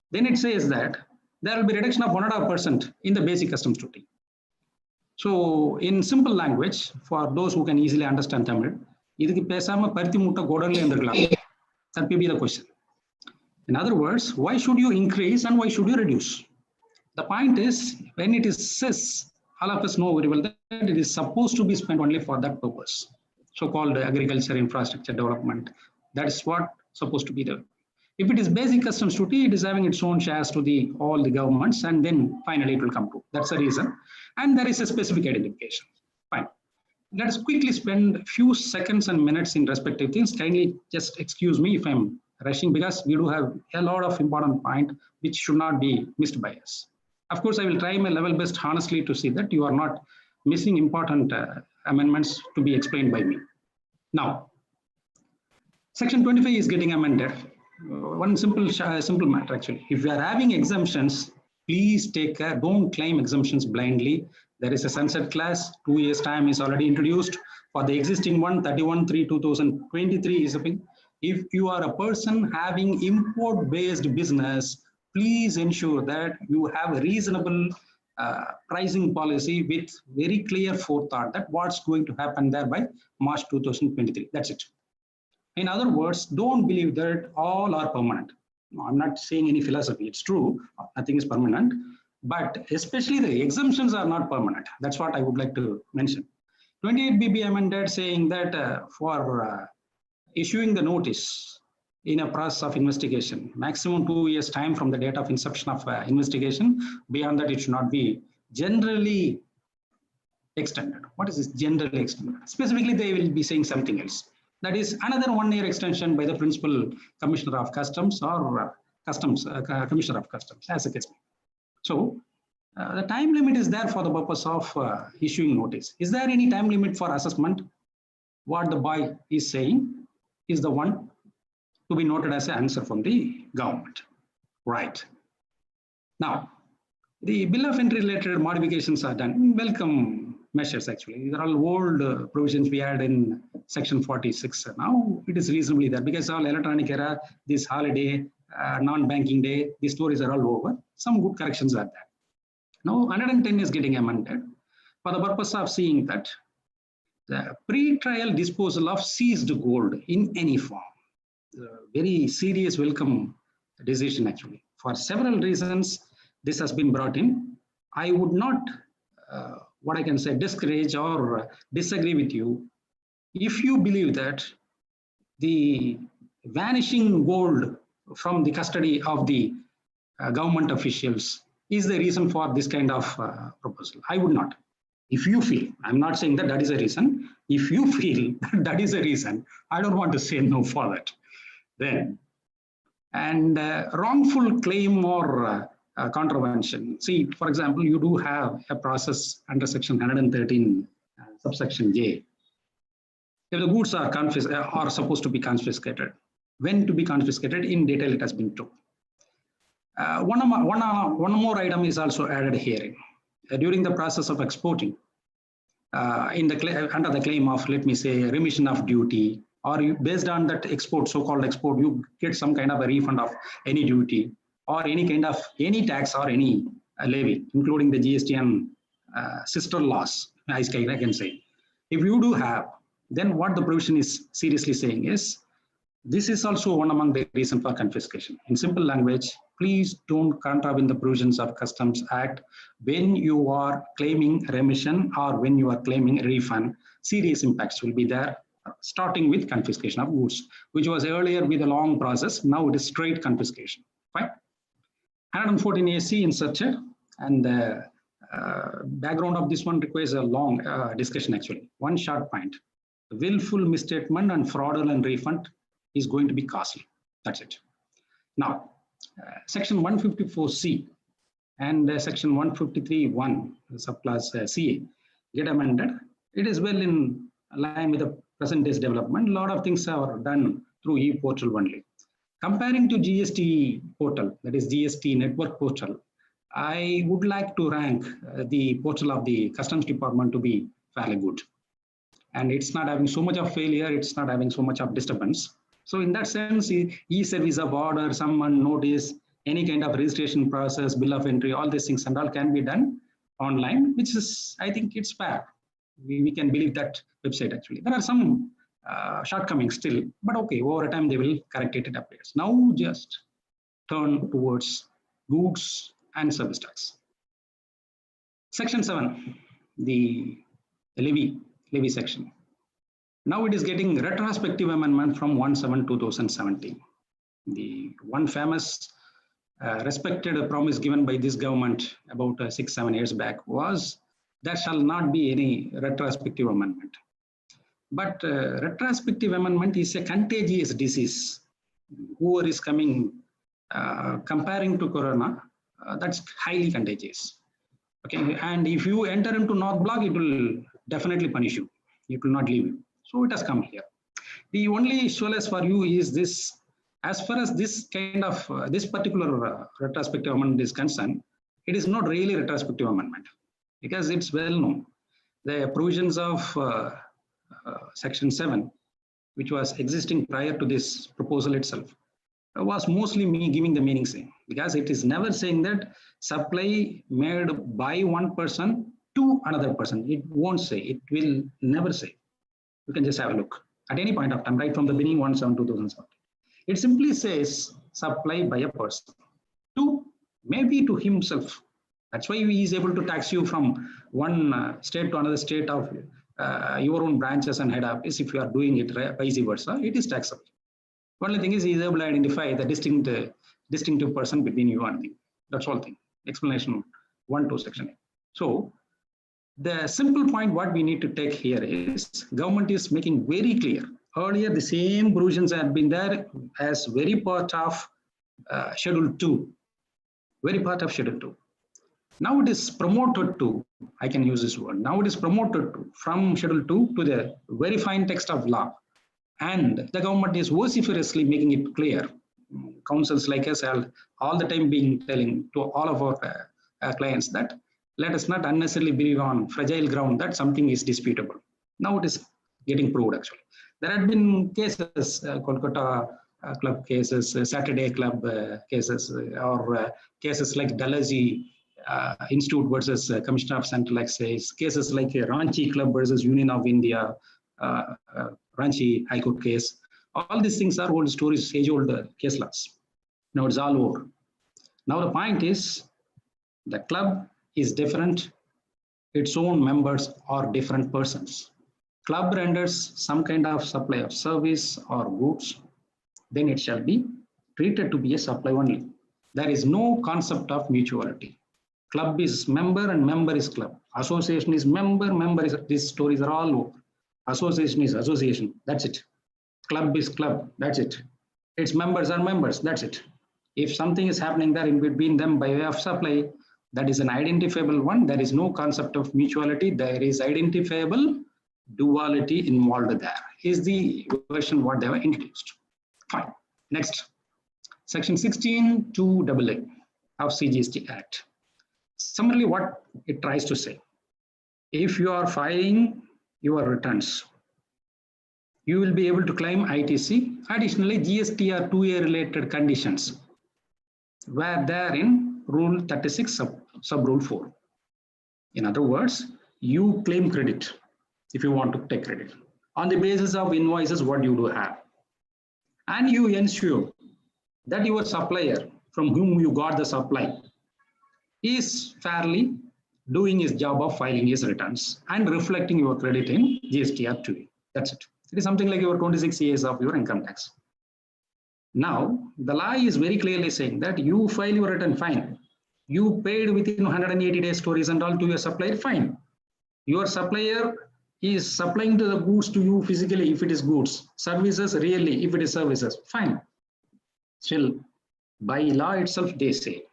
Then it says that there will be reduction of 1.5% in the basic customs duty. So in simple language, for those who can easily understand Tamil, that may be the question. In other words, why should you increase and why should you reduce? The point is, when it is says, all of us know very well that it is supposed to be spent only for that purpose, so-called agriculture infrastructure development. That is what supposed to be there. If it is basic customs duty, it is having its own shares to all the governments, and then finally it will come to. That's the reason. And there is a specific identification. Fine. Let us quickly spend a few seconds and minutes in respective things. Kindly just excuse me if I'm rushing, because we do have a lot of important points which should not be missed by us. Of course, I will try my level best honestly to see that you are not missing important amendments to be explained by me. Now, Section 25 is getting amended. One simple matter actually. If you are having exemptions, please take care. Don't claim exemptions blindly. There is a sunset clause. 2 years time is already introduced. For the existing one, 31/3/2023 is a thing. If you are a person having import-based business, please ensure that you have a reasonable pricing policy with very clear forethought that what's going to happen there by March 2023. That's it. In other words, don't believe that all are permanent. No, I'm not saying any philosophy. It's true, nothing is permanent, but especially the exemptions are not permanent. That's what I would like to mention. 28BB amended saying that for issuing the notice in a process of investigation, maximum 2 years time from the date of inception of investigation. Beyond that, it should not be generally extended. What is this generally extended? Specifically, they will be saying something else. That is another 1 year extension by the Principal Commissioner of Customs or Commissioner of Customs, as a case may be. So the time limit is there for the purpose of issuing notice. Is there any time limit for assessment? What the boy is saying is the one to be noted as an answer from the government. Right. Now, the bill of entry related modifications are done. Welcome measures actually. These are all old provisions we had in Section 46. Now it is reasonably there because all electronic era, this holiday, non-banking day, these stories are all over. Some good corrections are there. Now 110 is getting amended for the purpose of seeing that the pre-trial disposal of seized gold in any form. Very serious welcome decision actually. For several reasons, this has been brought in. I would not, what I can say, discourage or disagree with you if you believe that the vanishing gold from the custody of the government officials is the reason for this kind of proposal. I would not. If you feel, I'm not saying that that is a reason. If you feel that that is a reason, I don't want to say no for that. Then, and wrongful claim or contravention. See, for example, you do have a process under Section 113, subsection J. If the goods are supposed to be confiscated, when to be confiscated, in detail it has been told. One more item is also added here. During the process of exporting, under the claim of, let me say, remission of duty, or you, based on that export, so-called export, you get some kind of a refund of any duty, or any kind of any tax or any levy, including the GST and sister laws, I can say. If you do have, then what the provision is seriously saying is, this is also one among the reasons for confiscation. In simple language, please don't contravene the provisions of Customs Act when you are claiming remission or when you are claiming refund. Serious impacts will be there, starting with confiscation of goods, which was earlier with a long process. Now it is straight confiscation. Fine. 114 AC inserted, and the background of this one requires a long discussion actually. One short point: willful misstatement and fraudulent refund is going to be costly. That's it. Now, section 154C and section 153(1) subclass CA get amended. It is well in line with the present day's development. A lot of things are done through e-portal only. Comparing to GST portal, that is GST network portal, I would like to rank the portal of the Customs Department to be fairly good. And it's not having so much of failure, it's not having so much of disturbance. So in that sense, e-service of order, summon, notice, any kind of registration process, bill of entry, all these things and all can be done online, which is, I think it's fair. We can believe that website actually. There are some shortcomings still, but okay, over time they will correct it, it appears. Now just turn towards goods and service tax. Section 7, the levy section. Now it is getting retrospective amendment from 1/7/2017. The one famous respected promise given by this government about 6-7 years back was there shall not be any retrospective amendment. But retrospective amendment is a contagious disease. Whoever is coming, comparing to corona, that's highly contagious. Okay, and if you enter into North Block, it will definitely punish you. It will not leave you. So it has come here. The only solace for you is this: as far as this kind of this particular retrospective amendment is concerned, it is not really retrospective amendment because it's well known. The provisions of section 7, which was existing prior to this proposal itself, was mostly me giving the meaning saying, because it is never saying that supply made by one person to another person. It won't say, it will never say. You can just have a look at any point of time, right from the beginning, 1/7/2017. It simply says supply by a person to maybe to himself. That's why he is able to tax you from one state to another state of your own branches and head office. If you are doing it vice versa, it is taxable. Only thing is he is able to identify the distinctive person between you and me. That's all thing. Explanation 1 to section 8. So the simple point what we need to take here is government is making very clear. Earlier the same provisions had been there as very part of schedule 2. Very part of schedule 2. Now it is promoted to, I can use this word, now it is promoted to, from schedule 2 to the very fine text of law. And the government is vociferously making it clear. Councils like us are all the time being telling to all of our clients that let us not unnecessarily believe on fragile ground that something is disputable. Now it is getting proved actually. There had been cases, Kolkata club cases, Saturday club cases, or cases like Dalhousie Institute versus Commissioner of Central Excise, cases like Ranchi Club versus Union of India, Ranchi High Court case. All these things are old stories, age-old case laws. Now it's all over. Now the point is, the club is different. Its own members are different persons. Club renders some kind of supply of service or goods, then it shall be treated to be a supply only. There is no concept of mutuality. Club is member and member is club. Association is member, member is, these stories are all over. Association is association, that's it. Club is club, that's it. Its members are members, that's it. If something is happening there in between them by way of supply, that is an identifiable one. There is no concept of mutuality. There is identifiable duality involved there. Is the version what they were introduced. Fine. Next, section 16(2)AA of CGST Act. Summarily, what it tries to say: if you are filing your returns, you will be able to claim ITC. Additionally, GST or 2A related conditions were there in Rule 36 sub Rule 4. In other words, you claim credit if you want to take credit on the basis of invoices what you do have, and you ensure that your supplier from whom you got the supply is fairly doing his job of filing his returns and reflecting your credit in GSTR 2. That's it. It is something like your 26 years of your income tax. Now, the law is very clearly saying that you file your return, fine. You paid within 180 days stories and all to your supplier, fine. Your supplier is supplying to the goods to you physically if it is goods, services really if it is services, fine. Still, by law itself, they say,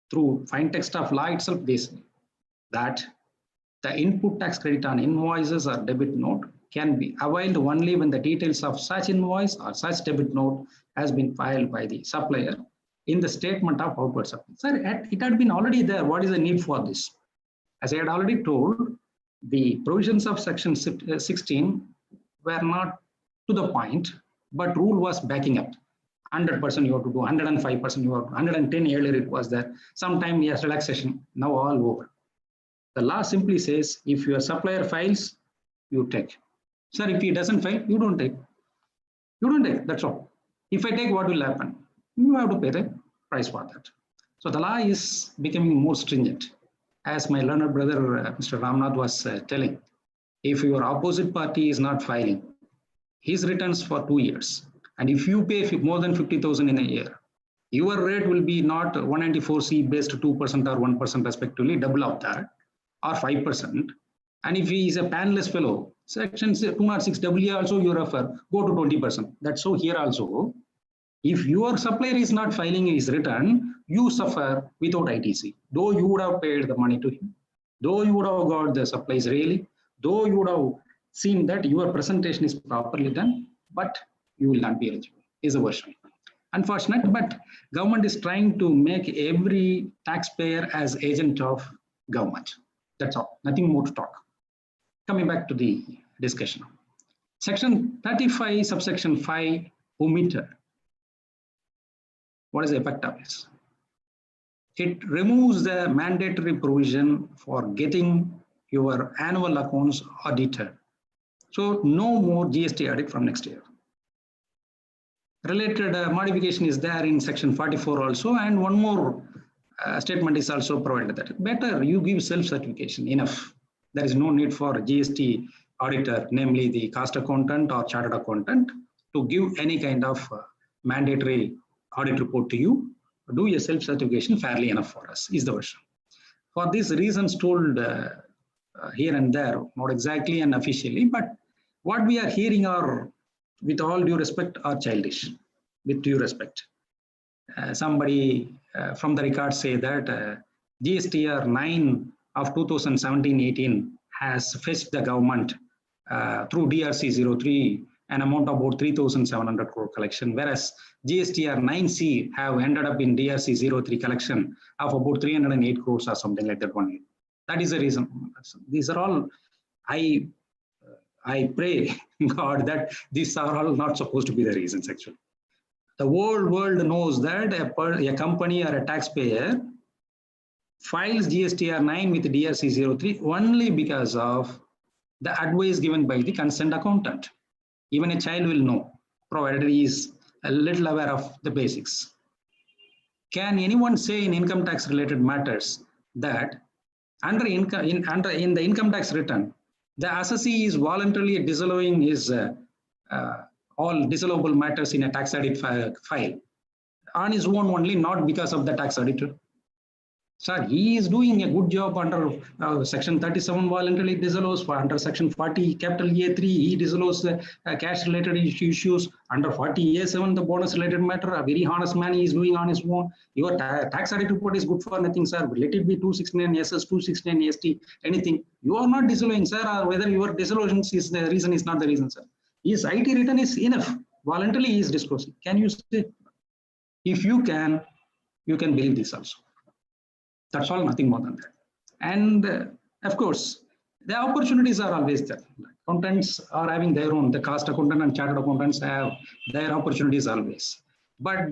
through fine text of law itself, they say that the input tax credit on invoices or debit note can be availed only when the details of such invoice or such debit note has been filed by the supplier in the statement of outward supply. Sir, it had been already there. What is the need for this? As I had already told, the provisions of section 16 were not to the point, but rule was backing up. 100% you have to do, 105% you have to, 110 earlier it was there. Sometime yes, relaxation, now all over. The law simply says if your supplier files, you take. Sir, if he doesn't file, you don't take. You don't take, that's all. If I take, what will happen? You have to pay the price for that. So the law is becoming more stringent. As my learned brother, Mr. Ramnath was telling, if your opposite party is not filing his returns for 2 years, and if you pay more than 50,000 in a year, your rate will be not 194C based 2% or 1% respectively, double of that, or 5%. And if he is a panelist fellow, section 206WA also you refer, go to 20%. That's so here also. If your supplier is not filing his return, you suffer without ITC. Though you would have paid the money to him, though you would have got the supplies really, though you would have seen that your presentation is properly done, but you will not be eligible, is a version. Unfortunate, but government is trying to make every taxpayer as agent of government. That's all, nothing more to talk. Coming back to the discussion. Section 35, subsection 5, omitted. What is the effect of this? It removes the mandatory provision for getting your annual accounts audited. So no more GST audit from next year. Related modification is there in section 44 also, and one more statement is also provided that better you give self-certification, enough. There is no need for GST auditor, namely the cost accountant or chartered accountant, to give any kind of mandatory audit report to you. Do a self-certification, fairly enough for us, is the version. For these reasons told here and there, not exactly and officially, but what we are hearing are, with all due respect, are childish, with due respect. Somebody from the record say that GSTR 9 of 2017-18 has fetched the government through DRC 03 an amount of about 3,700 crore collection, whereas GSTR 9C have ended up in DRC 03 collection of about 308 crores or something like that one year. That is the reason. These are all, I pray God that these are all not supposed to be the reasons actually. The whole world knows that a company or a taxpayer files GSTR 9 with DRC 03 only because of the advice given by the concerned accountant. Even a child will know, provided he is a little aware of the basics. Can anyone say in income tax related matters that in the income tax return, the assessee is voluntarily disallowing his all disallowable matters in a tax audit file on his own only, not because of the tax auditor? Sir, he is doing a good job under section 37 voluntarily disallows, for under section 40 capital A3 he disallows cash related issues, under 40 A7 the bonus related matter, a very honest man he is doing on his own. Your tax audit report is good for nothing, sir. Let it be 269 SS, 269 ST, anything. You are not disallowing, sir, or whether your dissolution is the reason is not the reason, sir. His IT return is enough. Voluntarily he is disclosing. Can you say? If you can believe this also. That's all, nothing more than that. And of course, the opportunities are always there. Accountants are having their own, the cost accountant and chartered accountants have their opportunities always. But with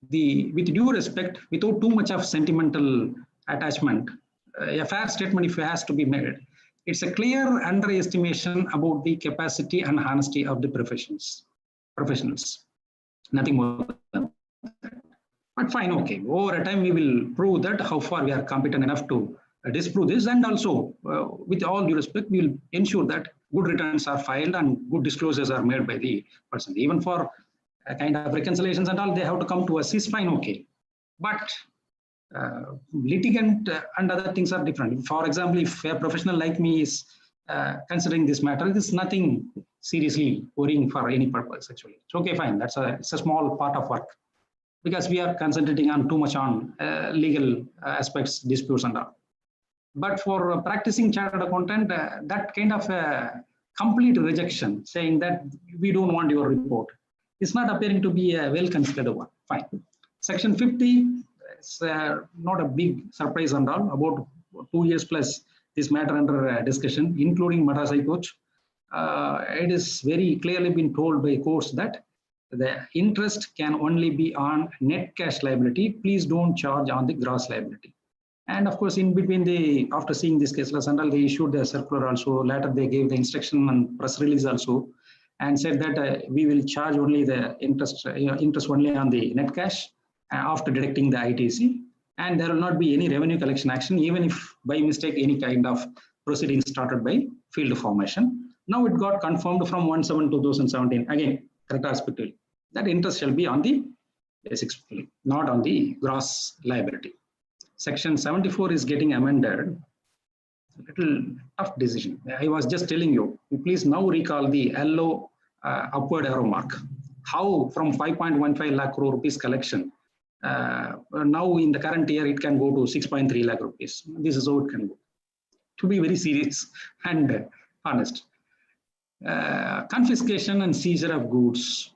due respect, without too much of sentimental attachment, a fair statement if it has to be made, it's a clear underestimation about the capacity and honesty of the professionals. Nothing more than that. But fine, okay. Over a time, we will prove that how far we are competent enough to disprove this, and also, with all due respect, we will ensure that good returns are filed and good disclosures are made by the person. Even for a kind of reconciliations and all, they have to come to us. Is fine, okay. But litigant and other things are different. For example, if a professional like me is considering this matter, it is nothing seriously worrying for any purpose. Actually, it's okay, fine. It's a small part of work, because we are concentrating on too much on legal aspects, disputes and all. But for practicing chartered accountant, that kind of complete rejection, saying that we don't want your report, is not appearing to be a well-considered one. Fine. Section 50 is not a big surprise and all. About 2 years plus this matter under discussion, including Madras High Court. It is very clearly been told by courts that the interest can only be on net cash liability. Please don't charge on the gross liability. And of course, in between, after seeing this case, they issued the circular also. Later, they gave the instruction and press release also, and said that we will charge only the interest, interest only on the net cash after deducting the ITC, and there will not be any revenue collection action, even if by mistake any kind of proceedings started by field formation. Now it got confirmed from 1/7/2017 again, retrospectively, that interest shall be on the basics, not on the gross liability. Section 74 is getting amended. A little tough decision. I was just telling you, please now recall the yellow upward arrow mark. How from 5.15 lakh crore rupees collection, now in the current year, it can go to 6.3 lakh rupees. This is how it can go. To be very serious and honest. Confiscation and seizure of goods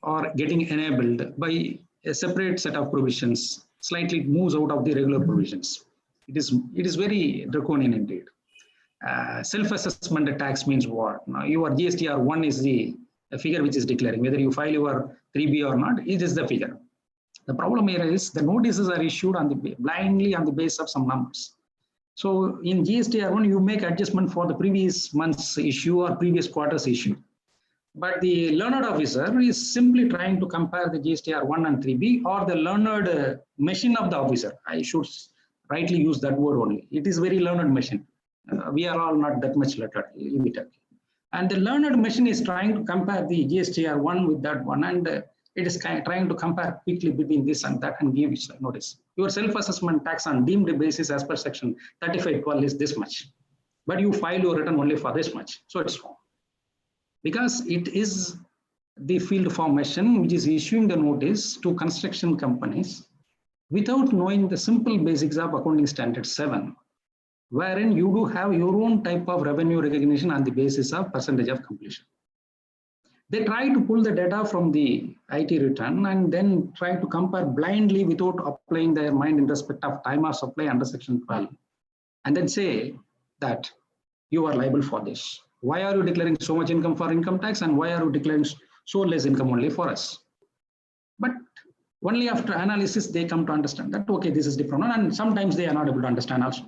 are getting enabled by a separate set of provisions. Slightly moves out of the regular provisions. It is very draconian indeed. Self-assessment tax means what? Now your GSTR1 is the figure which is declaring whether you file your 3B or not. It is the figure. The problem here is the notices are issued on the blindly on the basis of some numbers. So in GSTR1, you make adjustment for the previous month's issue or previous quarter's issue. But the learned officer is simply trying to compare the GSTR1 and 3B, or the learned machine of the officer. I should rightly use that word only. It is very learned machine. We are all not that much limited. And the learned machine is trying to compare the GSTR1 with that one, and it is trying to compare quickly between this and that and give notice. Your self-assessment tax on deemed basis as per section 3512 is this much, but you file your return only for this much. So it's wrong. Because it is the field formation which is issuing the notice to construction companies without knowing the simple basics of accounting standard 7, wherein you do have your own type of revenue recognition on the basis of percentage of completion. They try to pull the data from the IT return and then try to compare blindly without applying their mind in respect of time of supply under section 12, and then say that you are liable for this. Why are you declaring so much income for income tax, and why are you declaring so less income only for us? But only after analysis, they come to understand that, okay, this is different. And sometimes they are not able to understand also.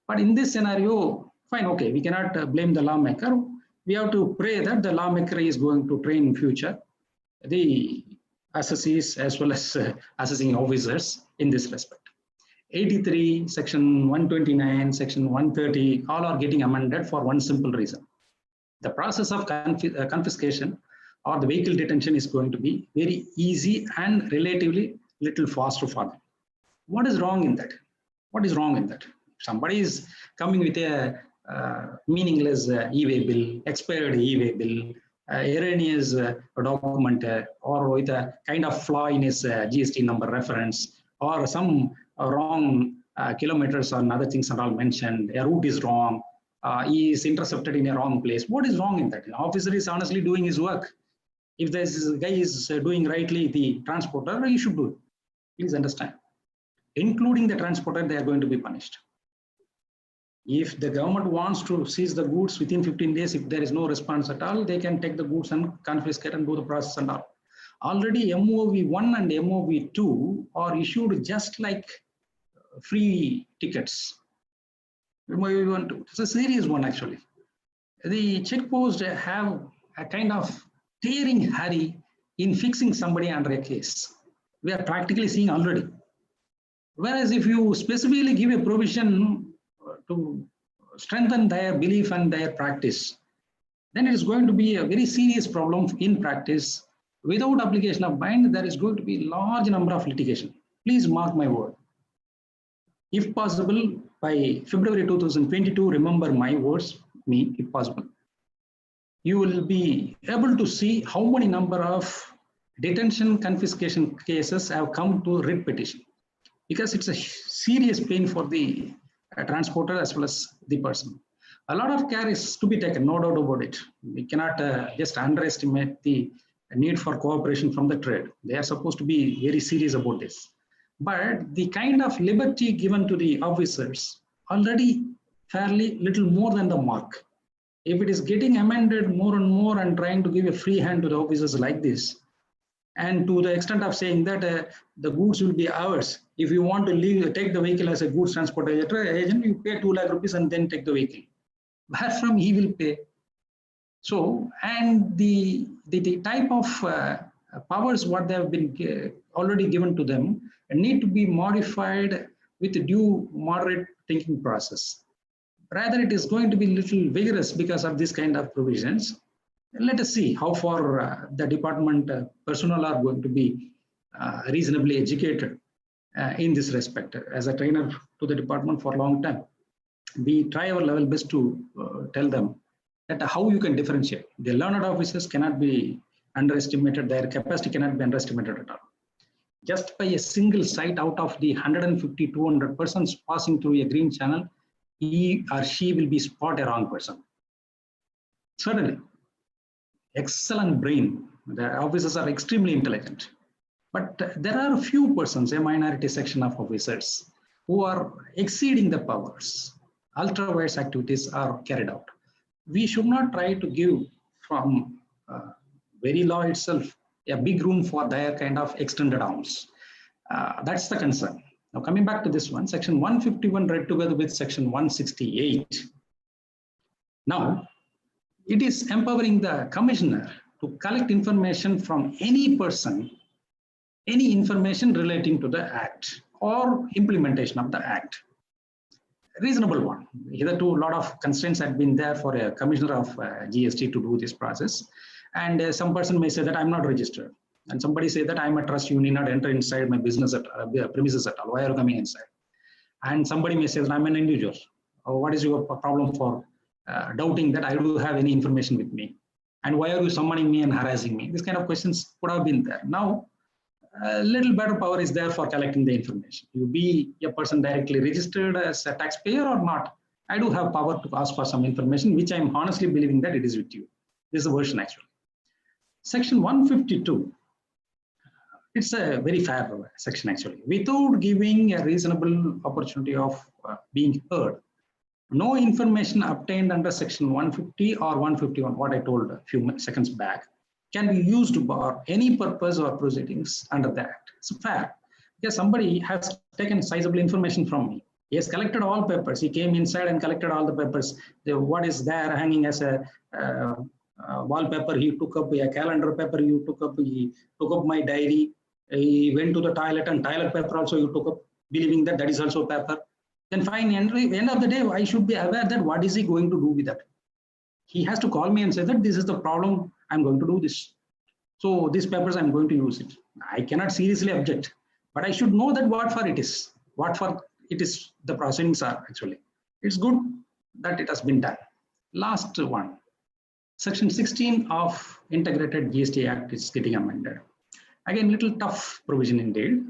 But in this scenario, fine, okay, we cannot blame the lawmaker. We have to pray that the lawmaker is going to train in future the assessees as well as assessing officers in this respect. 83, section 129, section 130, all are getting amended for one simple reason. The process of confiscation or the vehicle detention is going to be very easy and relatively little faster for them. What is wrong in that? What is wrong in that? Somebody is coming with a meaningless e-way bill, expired e-way bill, erroneous document, or with a kind of flaw in his GST number reference, or some wrong kilometers or other things are all mentioned. A route is wrong. He is intercepted in a wrong place. What is wrong in that? The officer is honestly doing his work. If this guy is doing rightly the transporter, he should do it. Please understand. Including the transporter, they are going to be punished. If the government wants to seize the goods within 15 days, if there is no response at all, they can take the goods and confiscate and do the process and all. Already MOV1 and MOV2 are issued just like free tickets. It's a serious one actually. The checkposts have a kind of tearing hurry in fixing somebody under a case. we are practically seeing already. Whereas if you specifically give a provision to strengthen their belief and their practice, then it is going to be a very serious problem in practice. Without application of bind, there is going to be a large number of litigation. Please mark my word. If possible, by February 2022, remember my words, me, if possible. You will be able to see how many number of detention confiscation cases have come to writ petition, because it's a serious pain for the transporter as well as the person. A lot of care is to be taken, no doubt about it. We cannot just underestimate the need for cooperation from the trade. They are supposed to be very serious about this. But the kind of liberty given to the officers already fairly little more than the mark. If it is getting amended more and more and trying to give a free hand to the officers like this, and to the extent of saying that the goods will be ours. If you want to leave, take the vehicle as a goods transport agent, you pay 2 lakh rupees and then take the vehicle. Where from he will pay? So, and the type of powers what they have been already given to them need to be modified with due moderate thinking process. Rather, it is going to be little vigorous because of this kind of provisions. Let us see how far the department personnel are going to be reasonably educated in this respect. As a trainer to the department for a long time, we try our level best to tell them that how you can differentiate. The learned officers cannot be underestimated, their capacity cannot be underestimated at all. Just by a single sight out of the 150, 200 persons passing through a green channel, he or she will be spot a wrong person. Certainly. Excellent brain. The officers are extremely intelligent. But there are a few persons, a minority section of officers, who are exceeding the powers. Ultra-wise activities are carried out. We should not try to give from very law itself a big room for their kind of extended arms. That's the concern. Now coming back to this one, section 151 read together with section 168. Now, it is empowering the commissioner to collect information from any person, any information relating to the act or implementation of the act. Reasonable one. Hitherto, a lot of constraints had been there for a commissioner of GST to do this process. And some person may say that I'm not registered. And somebody say that I'm a trust, you need not enter inside my business at premises at all. Why are you coming inside? And somebody may say that I'm an individual. Or what is your problem for doubting that I do have any information with me? And why are you summoning me and harassing me? These kind of questions could have been there. Now, a little better power is there for collecting the information. You be a person directly registered as a taxpayer or not. I do have power to ask for some information, which I'm honestly believing that it is with you. This is the version actually. Section 152. It's a very fair section actually. Without giving a reasonable opportunity of being heard, no information obtained under section 150 or 151, what I told a few seconds back, can be used for any purpose or proceedings under the act. It's fair. Because somebody has taken sizable information from me. He has collected all papers. He came inside and collected all the papers. What is there hanging as a wallpaper, he took up a calendar paper, he took up my diary. He went to the toilet and toilet paper also you took up, believing that that is also paper. Then fine, at the end of the day, I should be aware that what is he going to do with that. He has to call me and say that this is the problem, I'm going to do this. So these papers, I'm going to use it. I cannot seriously object, but I should know that what for it is, what for it is the proceedings are actually. It's good that it has been done. Last one, section 16 of Integrated GST Act is getting amended. Again, little tough provision indeed.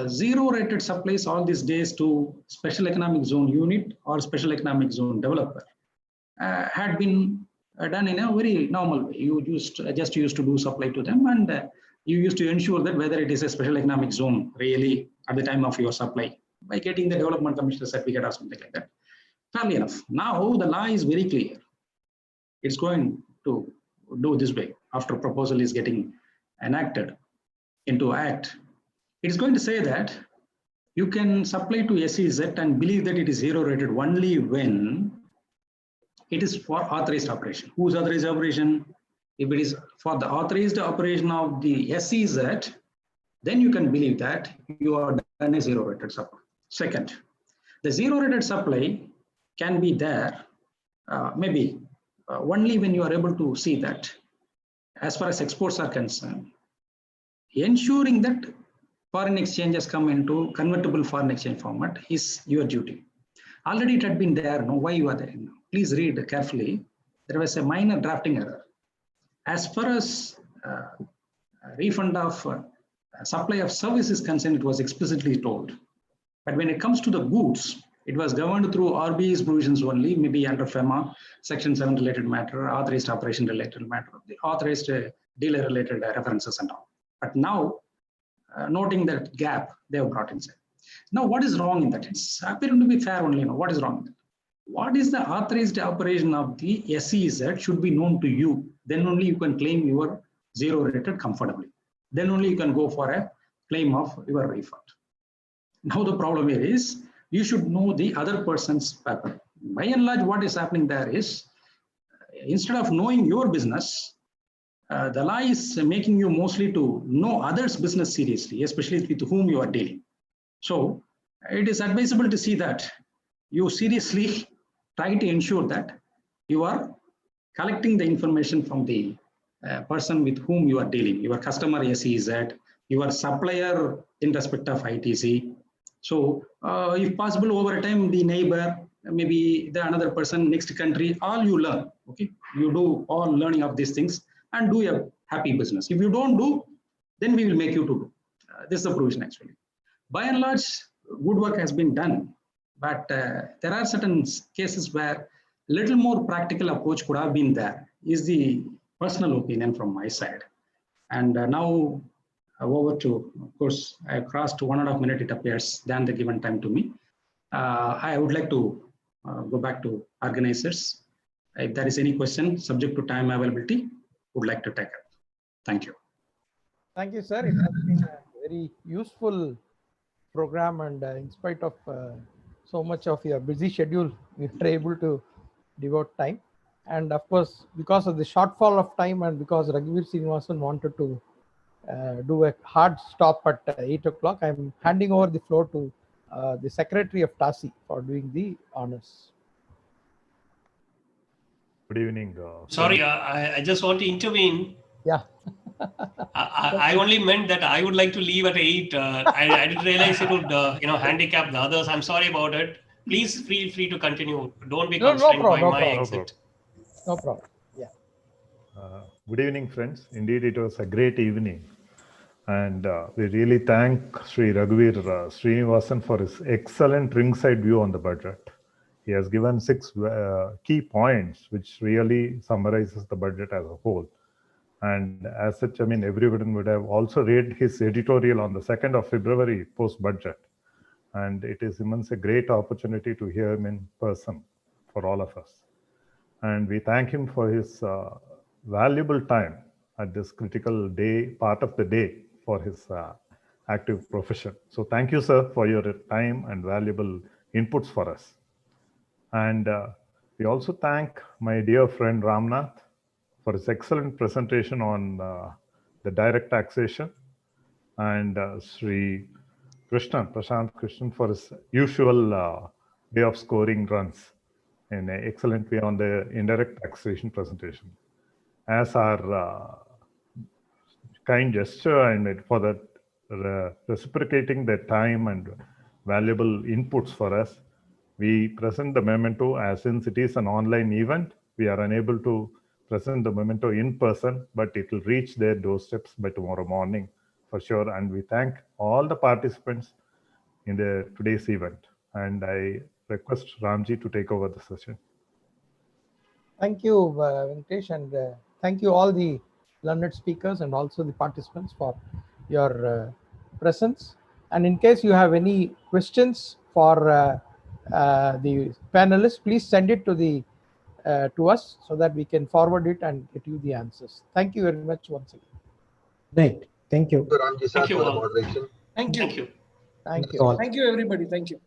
Zero rated supplies all these days to special economic zone unit or special economic zone developer had been done in a very normal way. You just used to do supply to them, and you used to ensure that whether it is a special economic zone really at the time of your supply by getting the development commissioner certificate or something like that. Fairly enough. Now the law is very clear. It's going to do this way after proposal is getting enacted into act. It's going to say that you can supply to SEZ and believe that it is zero rated only when it is for authorized operation. Whose authorized operation? If it is for the authorized operation of the SEZ, then you can believe that you are done a zero rated supply. Second, the zero rated supply can be there maybe only when you are able to see that as far as exports are concerned, ensuring that foreign exchanges come into convertible foreign exchange format is your duty. Already it had been there. No, why you are there? No. Please read carefully. There was a minor drafting error. As far as refund of supply of service is concerned, it was explicitly told. But when it comes to the goods, it was governed through RBI's provisions only, maybe under FEMA, Section 7 related matter, authorized operation related matter, the authorized dealer related references and all. But now, noting that gap, they have brought inside. Now, what is wrong in that? It's appearing to be fair only. Now, what is wrong in that? What is the authorized operation of the SEZ should be known to you. Then only you can claim your zero rated comfortably. Then only you can go for a claim of your refund. Now the problem here is you should know the other person's pattern. By and large, what is happening there is instead of knowing your business, the law is making you mostly to know others' business seriously, especially with whom you are dealing. So it is advisable to see that you seriously try to ensure that you are collecting the information from the person with whom you are dealing, your customer SEZ, your supplier in respect of ITC. So if possible, over time, the neighbor, maybe the another person, next country, all you learn, okay? You do all learning of these things and do a happy business. If you don't do, then we will make you to do. This is the provision actually. By and large, good work has been done, but there are certain cases where little more practical approach could have been there, is the personal opinion from my side. And now over to, of course, I crossed 1.5 minutes, it appears, than the given time to me. I would like to go back to organizers. If there is any question subject to time availability, would like to take it. Thank you. Thank you, sir. It has been a very useful program, and in spite of so much of your busy schedule, we were able to devote time. And of course, because of the shortfall of time and because Raghuveer Srinivasan wanted to do a hard stop at 8 o'clock, I'm handing over the floor to the Secretary of TAASI for doing the honors. Good evening. Sorry, I just want to intervene. Yeah. I only meant that I would like to leave at 8. I didn't realize it would handicap the others. I'm sorry about it. Please feel free to continue. Don't be constrained by my exit. No problem. Yeah. Good evening, friends. Indeed, it was a great evening. And we really thank Sri Raghuveer Srinivasan for his excellent ringside view on the budget. He has given 6 key points, which really summarizes the budget as a whole. And as such, I mean, everyone would have also read his editorial on the 2nd of February post-budget. And it is immense a great opportunity to hear him in person for all of us. And we thank him for his valuable time at this critical day, part of the day for his active profession. So thank you, sir, for your time and valuable inputs for us. And we also thank my dear friend Ramnath for his excellent presentation on the direct taxation, and Sri Krishnan, Prashant Krishnan, for his usual way of scoring runs in an excellent way on the indirect taxation presentation. As our kind gesture and for that reciprocating their time and valuable inputs for us, we present the memento, as since it is an online event, we are unable to present the memento in person, but it will reach their doorsteps by tomorrow morning for sure. And we thank all the participants in today's event. And I request Ramji to take over the session. Thank you, Venkatesh, and thank you all the learned speakers and also the participants for your presence. And in case you have any questions for the panelists, please send it to us so that we can forward it and get you the answers. Thank you very much once again. Right. Thank you. Ramji sir, Thank you for the all. moderation. Thank you. Thank you. Thank you. Thank you, everybody. Thank you.